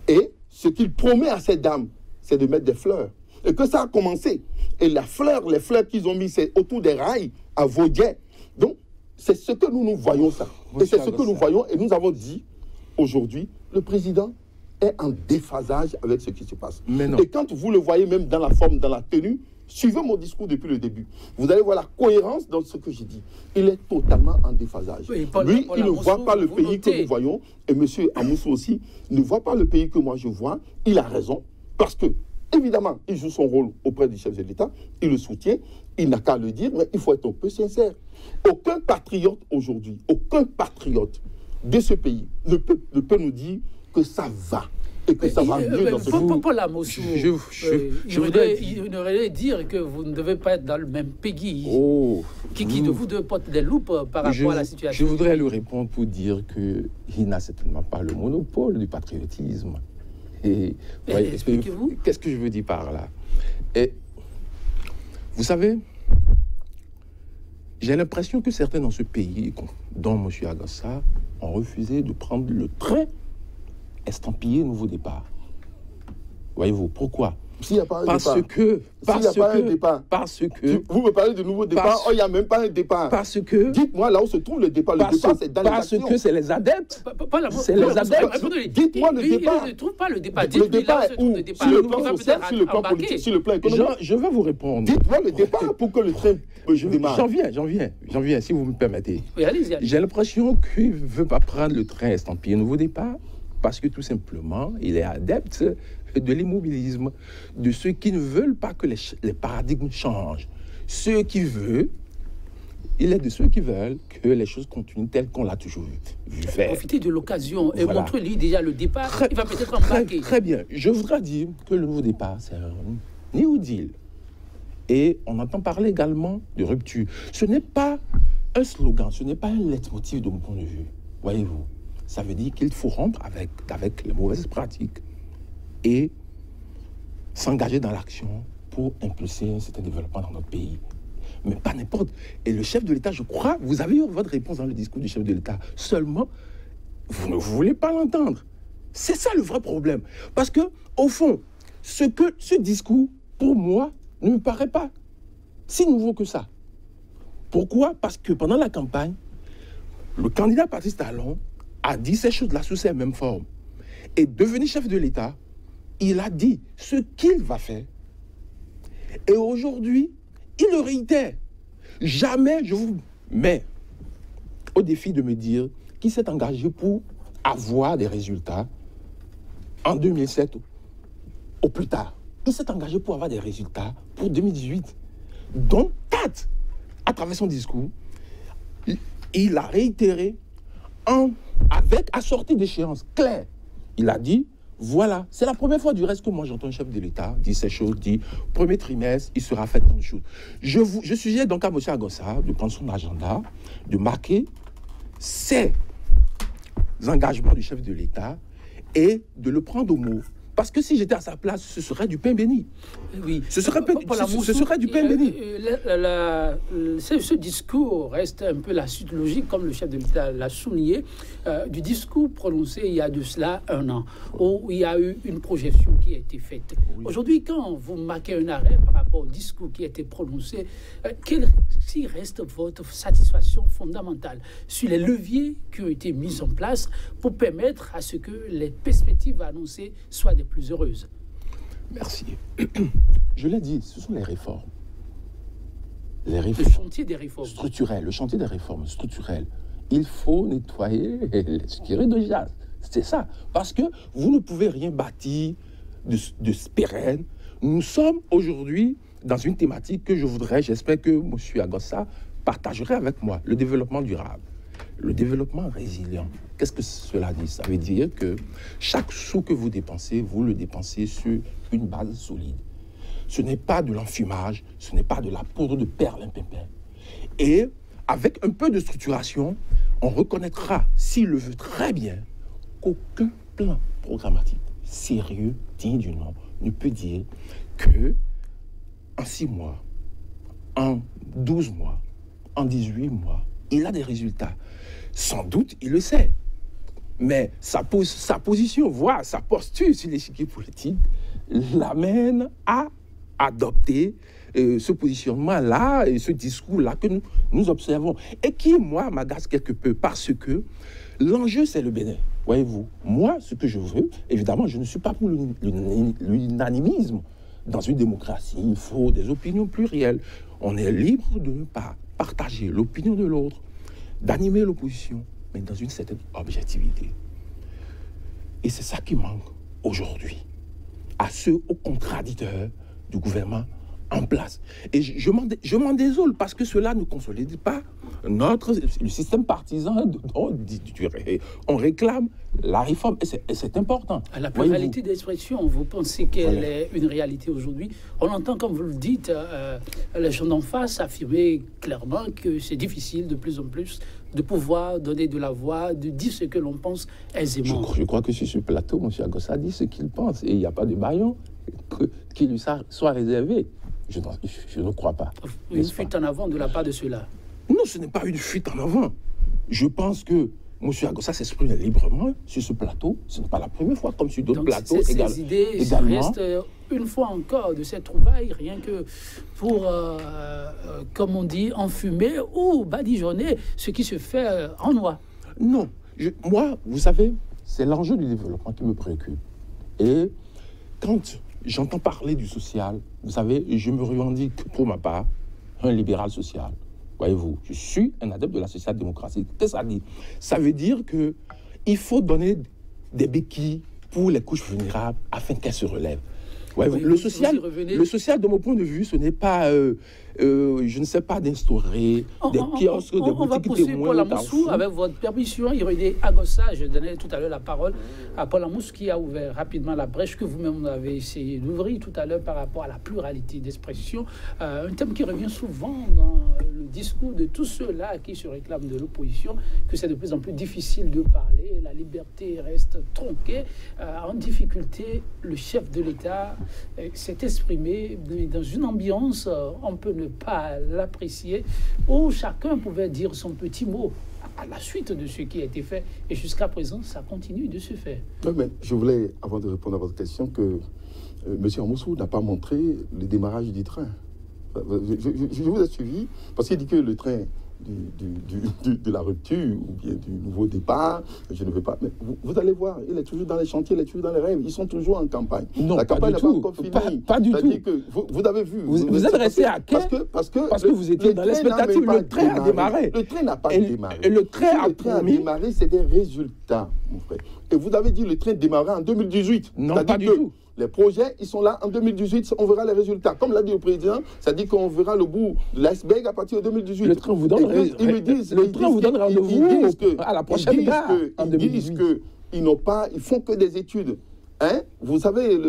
Speaker 3: Et ce qu'il promet à ces dames, c'est de mettre des fleurs. Et que ça a commencé. Et les fleurs qu'ils ont mis, c'est autour des rails, à Vaudier. Donc, c'est ce que nous voyons ça. Et c'est ce que nous voyons. Et nous avons dit, aujourd'hui, le président est en déphasage avec ce qui se passe. Et quand vous le voyez même dans la forme, dans la tenue, suivez mon discours depuis le début. Vous allez voir la cohérence dans ce que j'ai dit. Il est totalement en déphasage. Lui, il ne voit pas le pays que nous voyons. Et M. Amoussou aussi ne voit pas le pays que moi je vois. Il a raison. Parce que, évidemment, il joue son rôle auprès du chef de l'État. Il le soutient. Il n'a qu'à le dire. Mais il faut être un peu sincère. Aucun patriote aujourd'hui, aucun patriote de ce pays ne peut nous dire que ça va et que ça va mieux dans ce pays.
Speaker 1: Paul Amoussou, il voudrait dire que vous ne devez pas être dans le même pays. Qui de vous deux porte des loupes par rapport à la situation?
Speaker 4: Je voudrais lui répondre pour dire qu'il n'a certainement pas le monopole du patriotisme. Et expliquez-vous. Qu'est-ce que je veux dire par là? Et vous savez, j'ai l'impression que certains dans ce pays, dont M. Agossa, ont refusé de prendre le train estampillé nouveau départ. Voyez-vous, pourquoi?
Speaker 3: S'il n'y a pas un
Speaker 4: départ. Parce que...
Speaker 3: Vous me parlez de nouveau départ, il n'y a même pas un départ.
Speaker 4: Parce que...
Speaker 3: Dites-moi là où se trouve le départ. Le départ, c'est dans les actions.
Speaker 4: Parce que c'est les adeptes. C'est les adeptes.
Speaker 3: Dites-moi le départ.
Speaker 1: Il ne trouve pas le départ.
Speaker 3: Le départ est où? Sur le plan social, sur le plan politique, sur le plan économique.
Speaker 4: Je vais vous répondre.
Speaker 3: Dites-moi le départ pour que le train démarre.
Speaker 4: J'en viens, si vous me permettez.
Speaker 1: Oui, allez-y.
Speaker 4: J'ai l'impression qu'il ne veut pas prendre le train estampillé nouveau départ. Parce que tout simplement, il est adepte de l'immobilisme, de ceux qui ne veulent pas que les paradigmes changent. Ceux qui veulent, il est de ceux qui veulent que les choses continuent telles qu'on l'a toujours vu faire.
Speaker 1: Profiter de l'occasion et montrer lui déjà le départ, il va peut-être embarquer.
Speaker 4: Très bien. Je voudrais dire que le nouveau départ, c'est un New Deal. Et on entend parler également de rupture. Ce n'est pas un slogan, ce n'est pas un leitmotiv de mon point de vue. Voyez-vous, ça veut dire qu'il faut rompre avec les mauvaises pratiques et s'engager dans l'action pour impulser un certain développement dans notre pays. Mais pas n'importe. Et le chef de l'État, je crois, vous avez eu votre réponse dans le discours du chef de l'État. Seulement, vous ne voulez pas l'entendre. C'est ça le vrai problème. Parce que, au fond, ce discours, pour moi, ne me paraît pas si nouveau que ça. Pourquoi? Parce que pendant la campagne, le candidat Patrice Talon a dit ces choses-là sous ces mêmes formes. Et devenu chef de l'État, il a dit ce qu'il va faire. Et aujourd'hui, il le réitère. Jamais je vous mets au défi de me dire qu'il s'est engagé pour avoir des résultats en 2007 au plus tard. Il s'est engagé pour avoir des résultats pour 2018, dont 4. À travers son discours, il a réitéré avec assorti d'échéances claires. Il a dit, voilà, c'est la première fois du reste que moi j'entends un chef de l'État dire ces choses, dit, premier trimestre, il sera fait tant de choses. Je suggère donc à M. Agossa de prendre son agenda, de marquer ses engagements du chef de l'État et de le prendre au mot. Parce que si j'étais à sa place, ce serait du pain béni.
Speaker 1: Oui.
Speaker 4: Ce serait du pain béni.
Speaker 1: Ce discours reste un peu la suite logique, comme le chef de l'État l'a souligné, du discours prononcé il y a de cela 1 an, où il y a eu une projection qui a été faite. Oui. Aujourd'hui, quand vous marquez un arrêt par rapport au discours qui a été prononcé, quelle reste votre satisfaction fondamentale sur les leviers qui ont été mis en place pour permettre à ce que les perspectives annoncées soient des plus heureuses?
Speaker 4: Merci. Je l'ai dit, ce sont les réformes.
Speaker 1: Le chantier des réformes.
Speaker 4: Structurelles, le chantier des réformes structurelles. Il faut nettoyer ce qui est de jazz. C'est ça. Parce que vous ne pouvez rien bâtir de pérenne. Nous sommes aujourd'hui dans une thématique que j'espère que M. Agossa partagerait avec moi, le développement durable. Le développement résilient. Qu'est-ce que cela dit? Ça veut dire que chaque sou que vous dépensez, vous le dépensez sur une base solide. Ce n'est pas de l'enfumage, ce n'est pas de la poudre de perlimpinpin. Et avec un peu de structuration, on reconnaîtra, s'il le veut très bien, qu'aucun plan programmatique sérieux, digne du nom, ne peut dire que en 6 mois, en 12 mois, en 18 mois, il a des résultats. Sans doute, il le sait. Mais sa position, voire sa posture sur l'échiquier politique, l'amène à adopter ce positionnement-là et ce discours-là que nous observons. Et qui, moi, m'agace quelque peu parce que l'enjeu, c'est le Bénin. Voyez-vous, moi, ce que je veux, évidemment, je ne suis pas pour l'unanimisme. Dans une démocratie, il faut des opinions plurielles. On est libre de ne pas partager l'opinion de l'autre, d'animer l'opposition, mais dans une certaine objectivité. Et c'est ça qui manque aujourd'hui à ceux, aux contradicteurs du gouvernement en place. Et je m'en désole parce que cela ne consolide pas le système partisan. On réclame la réforme et c'est important.
Speaker 1: À la pluralité d'expression, vous pensez qu'elle est une réalité aujourd'hui? On entend, comme vous le dites, les gens d'en face affirmer clairement que c'est difficile de plus en plus de pouvoir donner de la voix, de dire ce que l'on pense aisément.
Speaker 4: Je crois que sur ce plateau, M. Agossa dit ce qu'il pense et il n'y a pas de baillon qui lui soit réservé. Je ne crois pas.
Speaker 1: Une fuite en avant de la part de ceux-là?
Speaker 4: Non, ce n'est pas une fuite en avant. Je pense que M. Agossa s'exprime librement sur ce plateau. Ce n'est pas la première fois, comme sur d'autres plateaux.
Speaker 1: Ces idées restent une fois encore de cette trouvaille, rien que pour, comme on dit, enfumer ou badigeonner ce qui se fait en noix.
Speaker 4: Non. Moi, vous savez, c'est l'enjeu du développement qui me préoccupe. Et quand j'entends parler du social, vous savez, je me revendique pour ma part un libéral social. Voyez-vous, je suis un adepte de la social-démocratie. Qu'est-ce que ça dit? Ça veut dire qu'il faut donner des béquilles pour les couches vulnérables afin qu'elles se relèvent. Ouais,
Speaker 1: Oui,
Speaker 4: le social, de mon point de vue, ce n'est pas, je ne sais pas, d'instaurer des kiosques, des boutiques
Speaker 1: on va poursuivre Paul Amoussou avec votre permission. Irénée Agossa, je donnais tout à l'heure la parole à Paul Amoussou qui a ouvert rapidement la brèche que vous-même avez essayé d'ouvrir tout à l'heure par rapport à la pluralité d'expression. Un thème qui revient souvent dans le discours de tous ceux-là qui se réclament de l'opposition, que c'est de plus en plus difficile de parler, la liberté reste tronquée. En difficulté, le chef de l'État s'est exprimé dans une ambiance, on peut ne pas l'apprécier, où chacun pouvait dire son petit mot à la suite de ce qui a été fait. Et jusqu'à présent, ça continue de se faire.
Speaker 3: Oui, mais je voulais, avant de répondre à votre question, que M. Amoussou n'a pas montré le démarrage du train. Je vous ai suivi, parce qu'il dit que le train de la rupture ou bien du nouveau départ, je ne veux pas. Mais vous allez voir, il est toujours dans les chantiers, il est toujours dans les rêves. Ils sont toujours en campagne.
Speaker 4: Non,
Speaker 3: la campagne n'est pas encore finie.
Speaker 4: Pas du tout.
Speaker 3: Que vous avez vu.
Speaker 4: Vous êtes resté à quai parce que vous étiez dans l'expectative. Le train a démarré.
Speaker 3: Le train n'a pas démarré.
Speaker 4: Et le train a
Speaker 3: démarré, c'est des résultats, mon frère. Et vous avez dit le train démarrait en 2018.
Speaker 4: Non, pas du tout.
Speaker 3: Les projets, ils sont là en 2018, on verra les résultats. Comme l'a dit le président, ça dit qu'on verra le bout de l'iceberg à partir de 2018.
Speaker 4: Le train vous donne rendez-vous à la prochaine gare en 2018.
Speaker 3: Ils disent qu'ils font que des études. Hein? Vous savez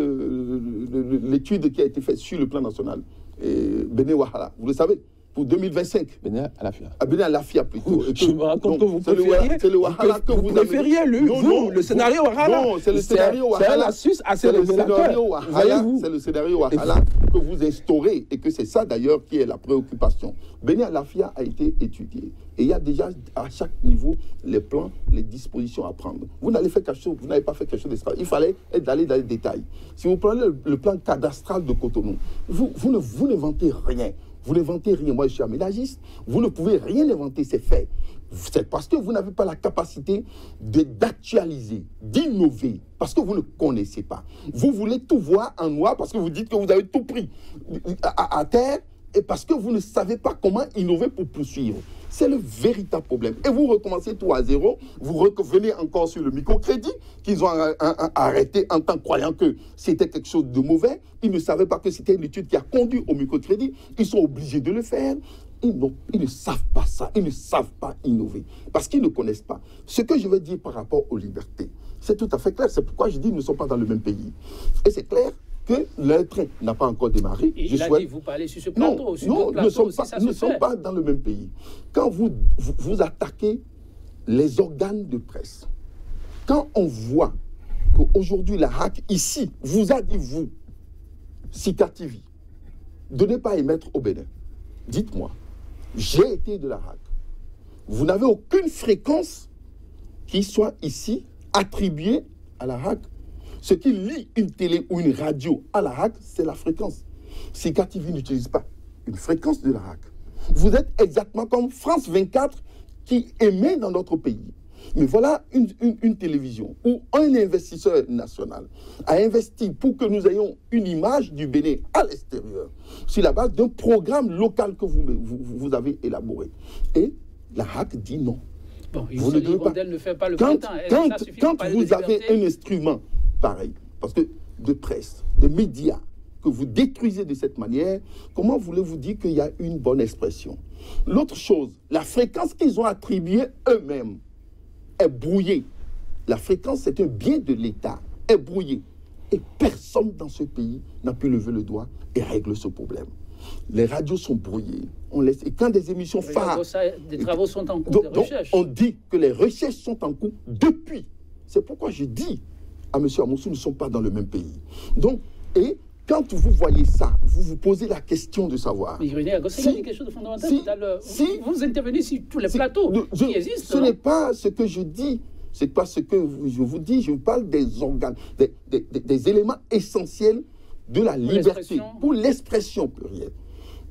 Speaker 3: l'étude qui a été faite sur le plan national, Béné Wahala, vous le savez, pour 2025.
Speaker 4: Béné Alafia.
Speaker 3: Béné Alafia plutôt.
Speaker 4: Je me rends compte que vous préfériez.
Speaker 3: C'est le Wahala que vous
Speaker 4: préfériez, le scénario Wahala.
Speaker 3: Non, c'est le scénario Wahala.
Speaker 4: C'est un lapsus assez révélateur.
Speaker 3: C'est le scénario Wahala que vous instaurez et que c'est ça d'ailleurs qui est la préoccupation. Béné Alafia a été étudié. Et il y a déjà à chaque niveau les plans, les dispositions à prendre. Vous n'avez pas fait quelque chose d'extra. Il fallait aller dans les détails. Si vous prenez le plan cadastral de Cotonou, vous ne vantez rien. Vous n'inventez rien. Moi, je suis aménagiste. Vous ne pouvez rien inventer, c'est fait. C'est parce que vous n'avez pas la capacité d'actualiser, d'innover, parce que vous ne connaissez pas. Vous voulez tout voir en noir parce que vous dites que vous avez tout pris à terre et parce que vous ne savez pas comment innover pour poursuivre. C'est le véritable problème. Et vous recommencez tout à zéro, vous revenez encore sur le microcrédit qu'ils ont arrêté en tant croyant que c'était quelque chose de mauvais. Ils ne savaient pas que c'était une étude qui a conduit au microcrédit. Ils sont obligés de le faire. Ils ne savent pas ça. Ils ne savent pas innover. Parce qu'ils ne connaissent pas. Ce que je veux dire par rapport aux libertés, c'est tout à fait clair. C'est pourquoi je dis qu'ils ne sont pas dans le même pays. Et c'est clair que le train n'a pas encore démarré.
Speaker 1: Et dit, vous parlez sur ce plateau.
Speaker 3: Non, nous ne sommes pas dans le même pays. Quand vous attaquez les organes de presse, quand on voit qu'aujourd'hui la HAC, ici, vous a dit, vous, Sika TV, de ne pas émettre au Bénin, dites-moi, j'ai été de la HAC. Vous n'avez aucune fréquence qui soit ici attribuée à la HAC. Ce qui lie une télé ou une radio à la HAC, c'est la fréquence. Sika TV n'utilise pas une fréquence de la HAC. Vous êtes exactement comme France 24 qui émet dans notre pays. Mais voilà une télévision où un investisseur national a investi pour que nous ayons une image du Bénin à l'extérieur sur la base d'un programme local que vous avez élaboré. Et la HAC dit non.
Speaker 1: Bon, vous ne fait pas le printemps.
Speaker 3: Quand vous avez un instrument pareil, parce que de presse, de médias, que vous détruisez de cette manière, comment voulez-vous dire qu'il y a une bonne expression? L'autre chose, la fréquence qu'ils ont attribuée eux-mêmes est brouillée. La fréquence, c'est un bien de l'État, est brouillée. Et personne dans ce pays n'a pu lever le doigt et régler ce problème. Les radios sont brouillées. Et quand des émissions phares...
Speaker 1: Des travaux sont en cours, des recherches.
Speaker 3: On dit que les recherches sont en cours depuis. C'est pourquoi je dis à M. Amoussou, nous ne sommes pas dans le même pays. Donc, et quand vous voyez ça, vous vous posez la question de savoir...
Speaker 1: Mais Irénée Agossa, il y a quelque chose de fondamental. Vous intervenez sur tous les plateaux qui existent.
Speaker 3: Ce n'est pas ce que je dis. Ce n'est pas ce que je vous dis. Je vous parle des organes, des éléments essentiels de la liberté, pour l'expression plurielle.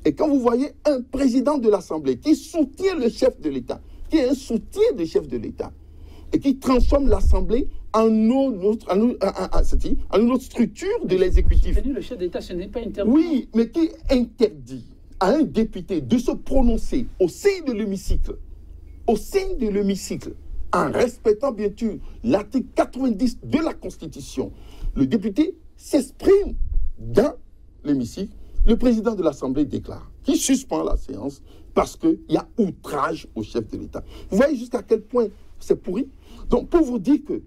Speaker 3: Et quand vous voyez un président de l'Assemblée qui soutient le chef de l'État, qui est un soutien du chef de l'État, et qui transforme l'Assemblée en une autre structure de l'exécutif.
Speaker 1: Le chef d'État, ce n'est pas interdit.
Speaker 3: Oui, mais qui interdit à un député de se prononcer au sein de l'hémicycle, en respectant bien sûr l'article 90 de la Constitution, le député s'exprime dans l'hémicycle, le président de l'Assemblée déclare qu'il suspend la séance parce qu'il y a outrage au chef de l'État. Vous voyez jusqu'à quel point c'est pourri? Donc, pour vous dire que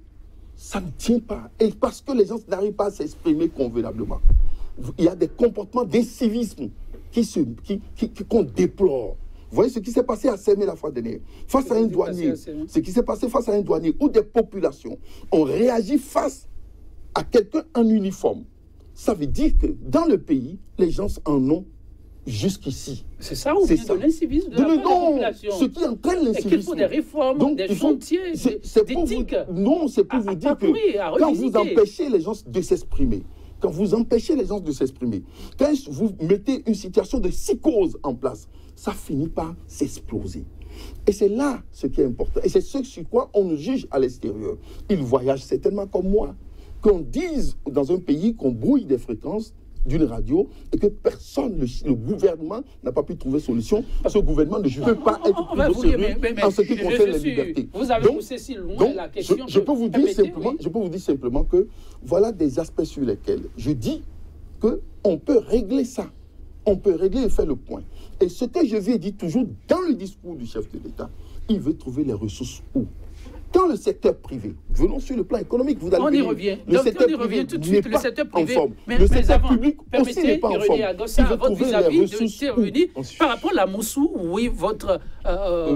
Speaker 3: ça ne tient pas, et parce que les gens n'arrivent pas à s'exprimer convenablement, il y a des comportements d'incivisme qu'on déplore. Vous voyez ce qui s'est passé à Sémé la fois dernière, face à un douanier, ce qui s'est passé face à un douanier où des populations ont réagi face à quelqu'un en uniforme. Ça veut dire que dans le pays, les gens en ont jusqu'ici.
Speaker 1: C'est ça ou bien de l'incivisme de la population?
Speaker 3: Ce qui entraîne l'incivisme.
Speaker 1: Qu'il faut des réformes, donc, des chantiers, d'éthique.
Speaker 3: Non, c'est pour vous dire que quand vous empêchez les gens de s'exprimer, quand vous mettez une situation de psychose en place, ça finit par s'exploser. Et c'est là ce qui est important. Et c'est ce sur quoi on nous juge à l'extérieur. Ils voyagent certainement comme moi. Qu'on dise dans un pays qu'on brouille des fréquences d'une radio et que personne, le gouvernement n'a pas pu trouver solution. Ce gouvernement ne peut pas être plus au sérieux en ce qui concerne les libertés.
Speaker 1: Vous avez poussé si loin la question.
Speaker 3: Je peux vous dire simplement que voilà des aspects sur lesquels je dis qu'on peut régler ça. On peut régler et faire le point. Et ce que je vais dire toujours dans le discours du chef de l'État, il veut trouver les ressources où? Dans le secteur privé, venons sur le plan économique, vous allez
Speaker 1: on y revient.
Speaker 3: Le secteur privé
Speaker 1: tout de suite. Le secteur privé,
Speaker 3: le secteur public aussi n'est pas en forme.
Speaker 1: Il veut votre vis-à-vis d'intervenir par rapport à la Moussou. Oui, votre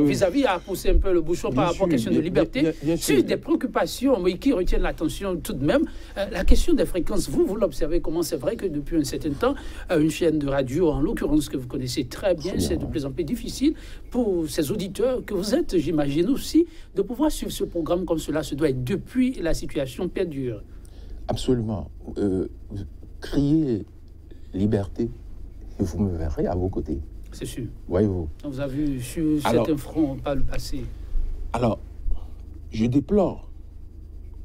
Speaker 1: vis-à-vis a poussé un peu le bouchon par rapport à la question de liberté. Sur des préoccupations qui retiennent l'attention tout de même, la question des fréquences, vous l'observez comment? C'est vrai que depuis un certain temps, une chaîne de radio, en l'occurrence que vous connaissez très bien, c'est de plus en plus difficile pour ces auditeurs que vous êtes, j'imagine aussi, de pouvoir suivre ce programme comme cela se doit être depuis la situation perdure.
Speaker 4: Absolument. Criez liberté et vous me verrez à vos côtés.
Speaker 1: C'est sûr.
Speaker 4: Voyez-vous.
Speaker 1: Vous avez vu sur certains fronts par le passé.
Speaker 4: Alors, je déplore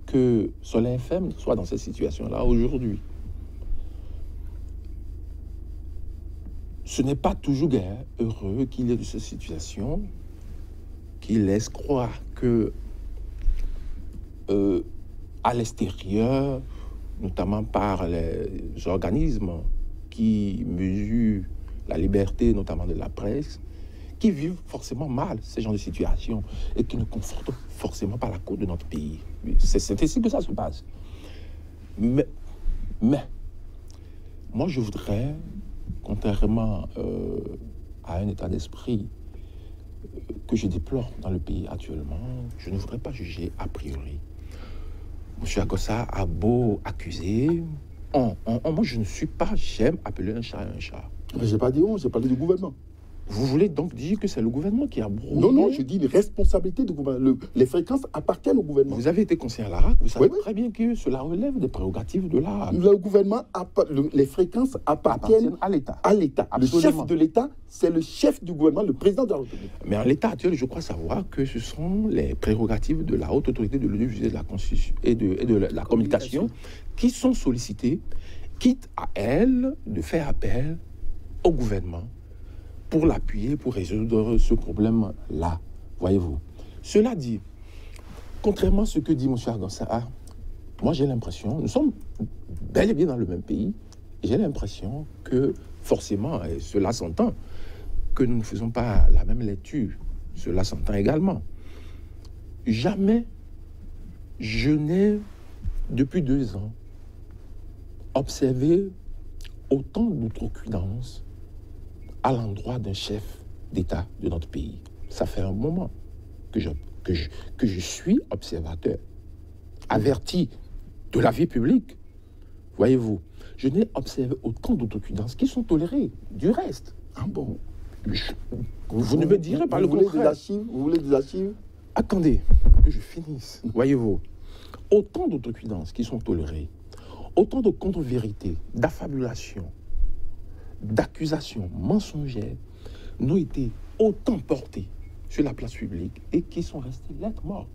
Speaker 4: que Soleil FM soit dans cette situation-là aujourd'hui. Ce n'est pas toujours heureux qu'il y ait de cette situation qui laisse croire que à l'extérieur, notamment par les organismes qui mesurent la liberté, notamment de la presse, qui vivent forcément mal ces genres de situations et qui ne confortent forcément pas la cause de notre pays. C'est ainsi que ça se passe. Mais moi, je voudrais, contrairement à un état d'esprit que je déplore dans le pays actuellement, je ne voudrais pas juger a priori. M. Agossa a beau accuser, moi je ne suis pas, j'aime appeler un chat un chat.
Speaker 3: Mais j'ai pas dit j'ai parlé du gouvernement.
Speaker 4: Vous voulez donc dire que c'est le gouvernement qui a brouillé?
Speaker 3: Non, je dis les responsabilités du gouvernement. Les fréquences appartiennent au gouvernement.
Speaker 4: Vous avez été conseiller à l'ARAC, vous savez très bien que cela relève des prérogatives de l'ARAC.
Speaker 3: Le gouvernement, les fréquences appartiennent à l'État. Le chef de l'État, c'est le chef du gouvernement, le président de la République.
Speaker 4: Mais en l'état actuel, je crois savoir que ce sont les prérogatives de la haute autorité de l'audiovisuel, de la Constitution et de la communication qui sont sollicitées, quitte à elle de faire appel au gouvernement pour l'appuyer, pour résoudre ce problème-là, voyez-vous. Cela dit, contrairement à ce que dit M. Agossa, moi j'ai l'impression, nous sommes bel et bien dans le même pays, et j'ai l'impression que forcément, et cela s'entend, que nous ne faisons pas la même lecture, cela s'entend également. Jamais je n'ai, depuis 2 ans, observé autant d'outrecuidance à l'endroit d'un chef d'État de notre pays. Ça fait un moment que je suis observateur, averti de la vie publique. Voyez-vous, je n'ai observé autant d'outrecuidance qui sont tolérées du reste.
Speaker 3: Ah bon?
Speaker 4: Vous ne me direz pas le contraire.
Speaker 3: Vous voulez des archives?
Speaker 4: Attendez que je finisse. Voyez-vous, autant d'outrecuidance qui sont tolérées, autant de contre-vérités, d'affabulation, d'accusations mensongères n'ont été autant portées sur la place publique et qui sont restées lettres mortes.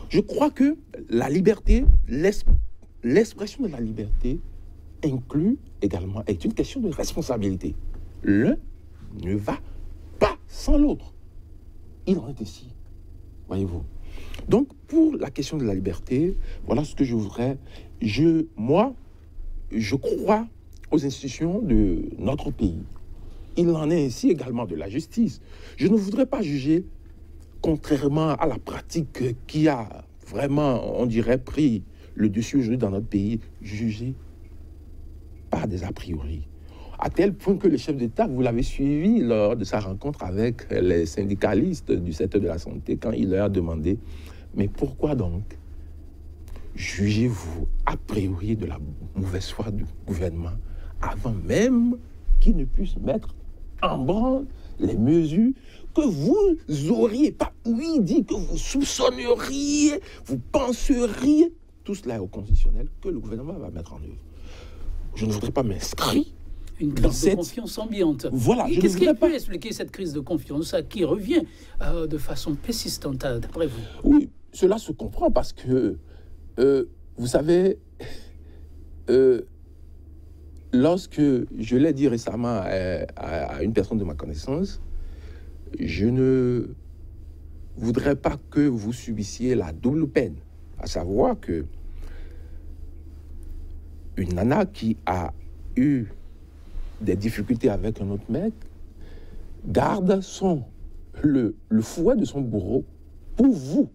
Speaker 4: Je crois que la liberté, l'expression de la liberté inclut également, est une question de responsabilité. L'un ne va pas sans l'autre. Il en est ainsi, voyez-vous. Donc, pour la question de la liberté, voilà ce que je voudrais. Moi, je crois aux institutions de notre pays. Il en est ainsi également de la justice. Je ne voudrais pas juger, contrairement à la pratique qui a vraiment, on dirait, pris le dessus aujourd'hui dans notre pays, juger par des a priori. À tel point que le chef d'État, vous l'avez suivi lors de sa rencontre avec les syndicalistes du secteur de la santé, quand il leur a demandé « Mais pourquoi donc jugez-vous a priori de la mauvaise foi du gouvernement avant même qu'il ne puisse mettre en branle les mesures que vous auriez pas, oui, dit que vous soupçonneriez, vous penseriez, tout cela est au conditionnel, que le gouvernement va mettre en œuvre. Je ne voudrais pas m'inscrire
Speaker 1: une crise de confiance ambiante.
Speaker 4: Voilà.
Speaker 1: Qu'est-ce qui peut expliquer cette crise de confiance qui revient de façon persistante, d'après vous?
Speaker 4: Oui, cela se comprend parce que, vous savez, lorsque je l'ai dit récemment à une personne de ma connaissance, je ne voudrais pas que vous subissiez la double peine, à savoir que une nana qui a eu des difficultés avec un autre mec garde le fouet de son bourreau pour vous.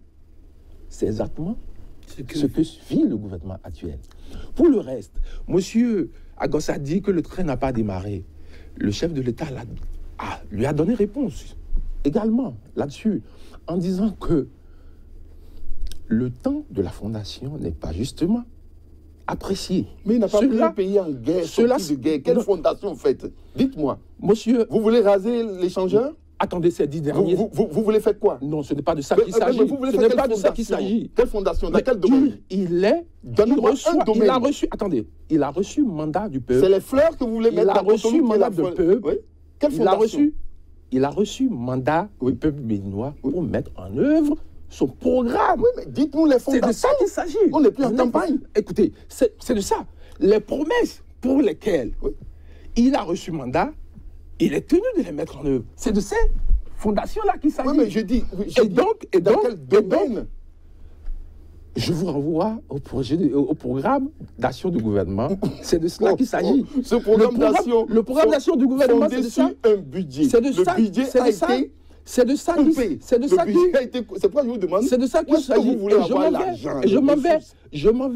Speaker 4: C'est exactement ce que vit le gouvernement actuel. Pour le reste, monsieur Agos a dit que le train n'a pas démarré. Le chef de l'État lui a donné réponse également là-dessus, en disant que le temps de la fondation n'est pas justement apprécié.
Speaker 3: Mais il n'a pas pris le pays en guerre, de guerre. Quelle fondation faites? Dites-moi.
Speaker 4: Monsieur...
Speaker 3: Vous voulez raser l'échangeur?
Speaker 4: Attendez, ces 10 derniers...
Speaker 3: Vous voulez faire quoi?
Speaker 4: Non, ce n'est pas de ça qu'il s'agit. Ce n'est pas de ça qu'il s'agit.
Speaker 3: Quelle fondation? Dans quel domaine?
Speaker 4: Il a reçu mandat du peuple.
Speaker 3: C'est les fleurs que vous voulez mettre dans
Speaker 4: le Cotonou? Il a reçu mandat du peuple.
Speaker 3: Oui. Quelle fondation?
Speaker 4: Il a reçu mandat du peuple béninois pour mettre en œuvre son programme.
Speaker 3: Oui, mais dites-nous les fondations.
Speaker 4: C'est de ça qu'il s'agit.
Speaker 3: On n'est plus en campagne.
Speaker 4: Écoutez, c'est de ça. Les promesses pour lesquelles il a reçu mandat, il est tenu de les mettre en œuvre. C'est de ces fondations-là qu'il s'agit.
Speaker 3: Oui, mais je dis...
Speaker 4: dans quel domaine? Je vous renvoie au programme d'action du gouvernement. C'est de cela qu'il s'agit.
Speaker 3: Ce programme d'action...
Speaker 4: Le programme d'action du gouvernement, c'est de ça.
Speaker 3: Un budget.
Speaker 4: C'est de ça. C'est de ça qui... C'est de ça qui...
Speaker 3: C'est pourquoi je vous demande...
Speaker 4: C'est de ça qu'il s'agit.
Speaker 3: Vous voulez avoir l'argent.
Speaker 4: Je m'en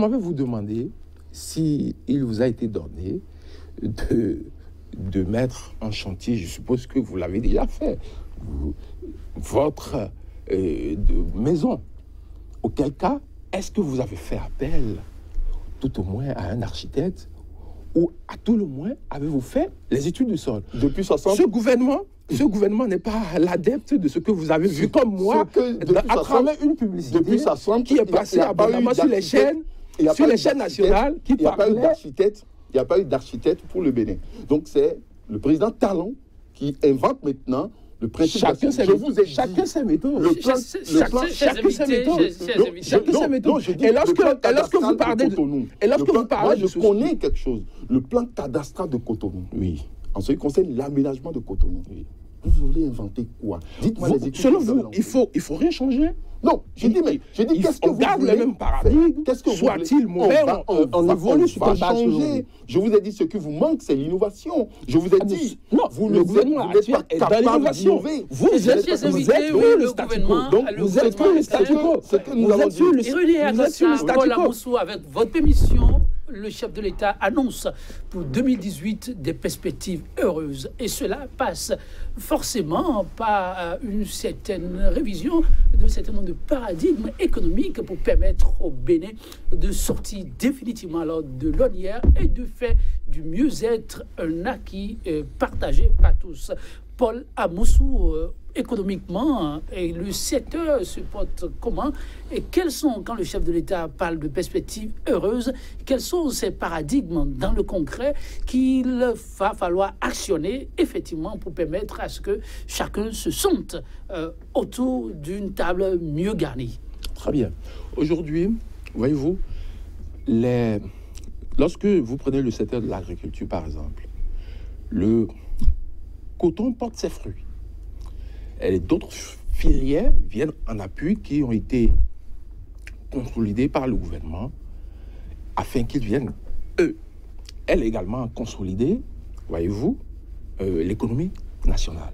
Speaker 4: vais vous demander s'il vous a été donné de mettre en chantier, je suppose que vous l'avez déjà fait, votre maison. Auquel cas, est-ce que vous avez fait appel tout au moins à un architecte ou à tout le moins avez-vous fait les études du sol?
Speaker 3: Depuis 60...
Speaker 4: Ce gouvernement n'est pas l'adepte de ce que vous avez vu comme moi à travers une publicité
Speaker 3: depuis 60,
Speaker 4: qui est passée abondamment sur les chaînes nationales qui parlaient...
Speaker 3: Il n'y a pas eu d'architecte pour le Bénin. Donc c'est le président Talon qui invente maintenant le principe.
Speaker 4: Chacun ses méthodes. Chacun ses méthodes. Et lorsque vous parlez de...
Speaker 3: Je connais quelque chose. Le plan cadastral de Cotonou.
Speaker 4: Oui.
Speaker 3: En ce qui concerne l'aménagement de Cotonou.
Speaker 4: Oui.
Speaker 3: Vous voulez inventer quoi? Dites-moi les équipes.
Speaker 4: Selon vous, il faut rien changer?
Speaker 3: Non, je dis qu'est-ce que vous
Speaker 4: garde le même paradigme, soit-il mauvais, on évolue sur quelle base changer.
Speaker 3: Je vous ai dit ce qui vous manque, c'est l'innovation. Je vous ai dit,
Speaker 4: non, le gouvernement actuel est dans l'innovation. Vous êtes plus le statu quo. Donc vous êtes plus le statu quo. Vous êtes sur le statu quo.
Speaker 1: Avec votre permission, le chef de l'État annonce pour 2018 des perspectives heureuses. Et cela passe forcément par une certaine révision d'un certain nombre de paradigmes économiques pour permettre au Bénin de sortir définitivement de l'ornière et de faire du mieux-être un acquis partagé par tous. Paul Amoussou, économiquement, et le secteur se porte comment? Et quels sont, quand le chef de l'État parle de perspectives heureuses, quels sont ces paradigmes dans le concret qu'il va falloir actionner effectivement pour permettre à ce que chacun se sente autour d'une table mieux garnie?
Speaker 4: Très bien. Aujourd'hui, voyez-vous, lorsque vous prenez le secteur de l'agriculture, par exemple, le coton porte ses fruits. Et d'autres filières viennent en appui qui ont été consolidées par le gouvernement afin qu'ils viennent, elles également, consolider, voyez-vous, l'économie nationale.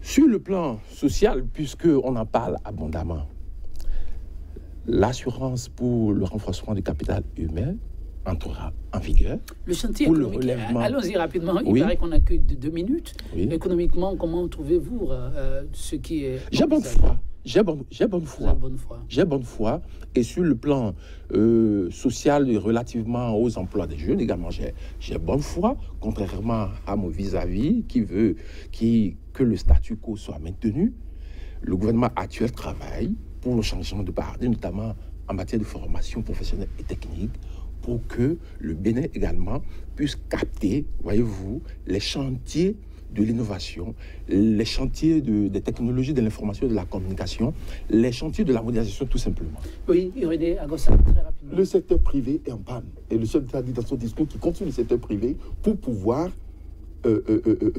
Speaker 4: Sur le plan social, puisqu'on en parle abondamment, l'assurance pour le renforcement du capital humain entrera en vigueur.
Speaker 1: Le chantier
Speaker 4: pour le
Speaker 1: économique,
Speaker 4: relèvement.
Speaker 1: allons-y rapidement, il
Speaker 4: Oui.
Speaker 1: paraît qu'on n'a que 2 minutes.
Speaker 4: Oui.
Speaker 1: Économiquement, comment trouvez-vous ce qui est...
Speaker 4: J'ai bonne
Speaker 1: envisagé?
Speaker 4: foi. J'ai bonne
Speaker 1: Vous
Speaker 4: foi.
Speaker 1: avez bonne foi.
Speaker 4: J'ai bonne foi. Et sur le plan social, et relativement aux emplois des jeunes également, j'ai bonne foi, contrairement à mon vis-à-vis qui veut que le statu quo soit maintenu. Le gouvernement actuel travaille pour le changement de paradigme, notamment en matière de formation professionnelle et technique, pour que le Bénin également puisse capter, voyez-vous, les chantiers de l'innovation, les chantiers des technologies de l'information et de la communication, les chantiers de la modernisation tout simplement.
Speaker 1: Oui, Irénée Agossa, très rapidement.
Speaker 3: Le secteur privé est en panne. Et le chef d'État dit dans son discours qu'il continue le secteur privé pour pouvoir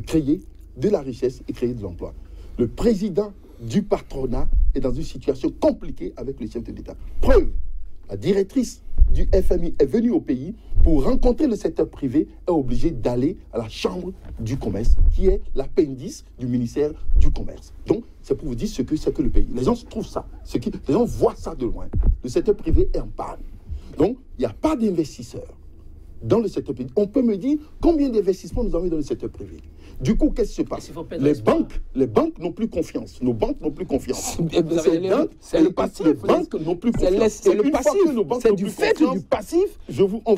Speaker 3: créer de la richesse et créer de l'emploi. Le président du patronat est dans une situation compliquée avec le chef de l'État. Preuve, la directrice du FMI est venue au pays pour rencontrer le secteur privé, est obligée d'aller à la chambre du commerce, qui est l'appendice du ministère du commerce. Donc, c'est pour vous dire ce que c'est que le pays. Les gens trouvent ça, les gens voient ça de loin. Le secteur privé est en panne. Donc, il n'y a pas d'investisseurs dans le secteur privé. On peut me dire combien d'investissements nous avons eu dans le secteur privé. Du coup, qu'est-ce qui se passe? Les banques n'ont plus confiance. Nos banques n'ont plus confiance.
Speaker 4: C'est le passif.
Speaker 3: Les banques n'ont plus confiance.
Speaker 4: C'est le passif. C'est du fait du passif
Speaker 3: on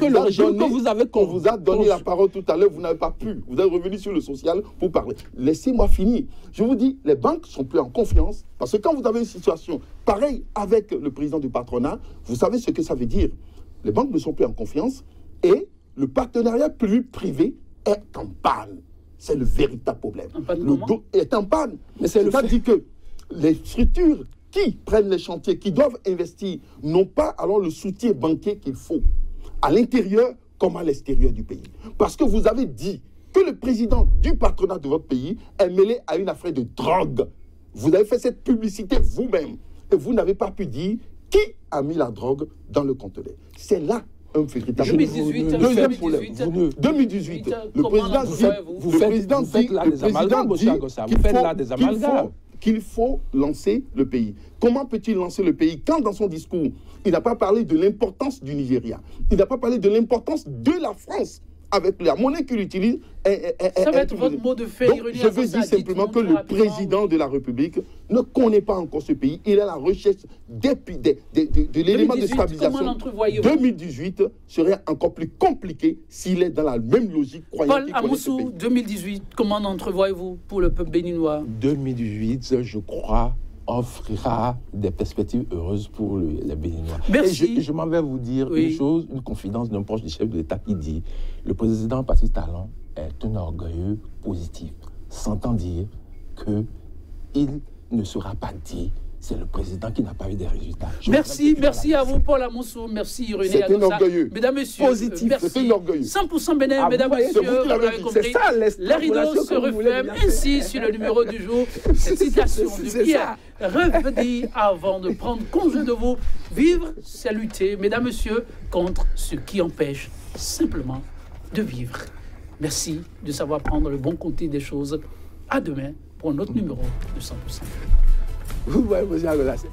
Speaker 3: vous a donné la parole tout à l'heure, vous n'avez pas pu. Vous êtes revenu sur le social pour parler. Laissez-moi finir. Je vous dis, les banques sont plus en confiance parce que quand vous avez une situation pareille avec le président du patronat, vous savez ce que ça veut dire. Les banques ne sont plus en confiance et le partenariat public-privé est en panne. C'est le véritable problème. Le dos est en panne. C'est-à-dire que les structures qui prennent les chantiers, qui doivent investir, n'ont pas alors le soutien bancaire qu'il faut, à l'intérieur comme à l'extérieur du pays. Parce que vous avez dit que le président du patronat de votre pays est mêlé à une affaire de drogue. Vous avez fait cette publicité vous-même. Et vous n'avez pas pu dire qui a mis la drogue dans le conteneur. C'est là un véritable
Speaker 1: 2018,
Speaker 3: deuxième problème. 2018, le président dit qu'il faut lancer le pays. Comment peut-il lancer le pays quand dans son discours, il n'a pas parlé de l'importance du Nigeria, il n'a pas parlé de l'importance de la France avec la monnaie qu'il utilise.
Speaker 1: Ça va être votre mot de fait.
Speaker 3: Donc, je veux dire simplement que le président de la République ne connaît pas encore ce pays. Il est à la recherche de l'élément de stabilisation. 2018 serait encore plus compliqué s'il est dans la même logique.
Speaker 1: Paul Amoussou, 2018, comment entrevoyez-vous pour le peuple béninois?
Speaker 4: 2018, je crois, offrira des perspectives heureuses pour les Béninois.
Speaker 1: Merci.
Speaker 4: Et je m'en vais vous dire une chose, une confidence d'un proche du chef de l'État qui dit « Le président Patrice Talon est un orgueilleux positif, s'entend dire qu'il ne sera pas dit c'est le président qui n'a pas eu des résultats. »
Speaker 1: Merci à vous, Paul Amoussou. Merci, Irénée Agossa.
Speaker 3: C'est un orgueilleux.
Speaker 1: Mesdames, messieurs,
Speaker 3: positif, c'est un orgueilleux.
Speaker 1: 100% Bénin, mesdames, messieurs, vous l'avez compris. Les rideaux se referment ainsi sur le numéro du jour. Cette citation de Pierre revenez avant de prendre congé de vous. Vivre, c'est lutter, mesdames, messieurs, contre ce qui empêche simplement de vivre. Merci de savoir prendre le bon côté des choses. À demain pour un autre numéro de 100%.
Speaker 4: Vous voyez, monsieur Agossa.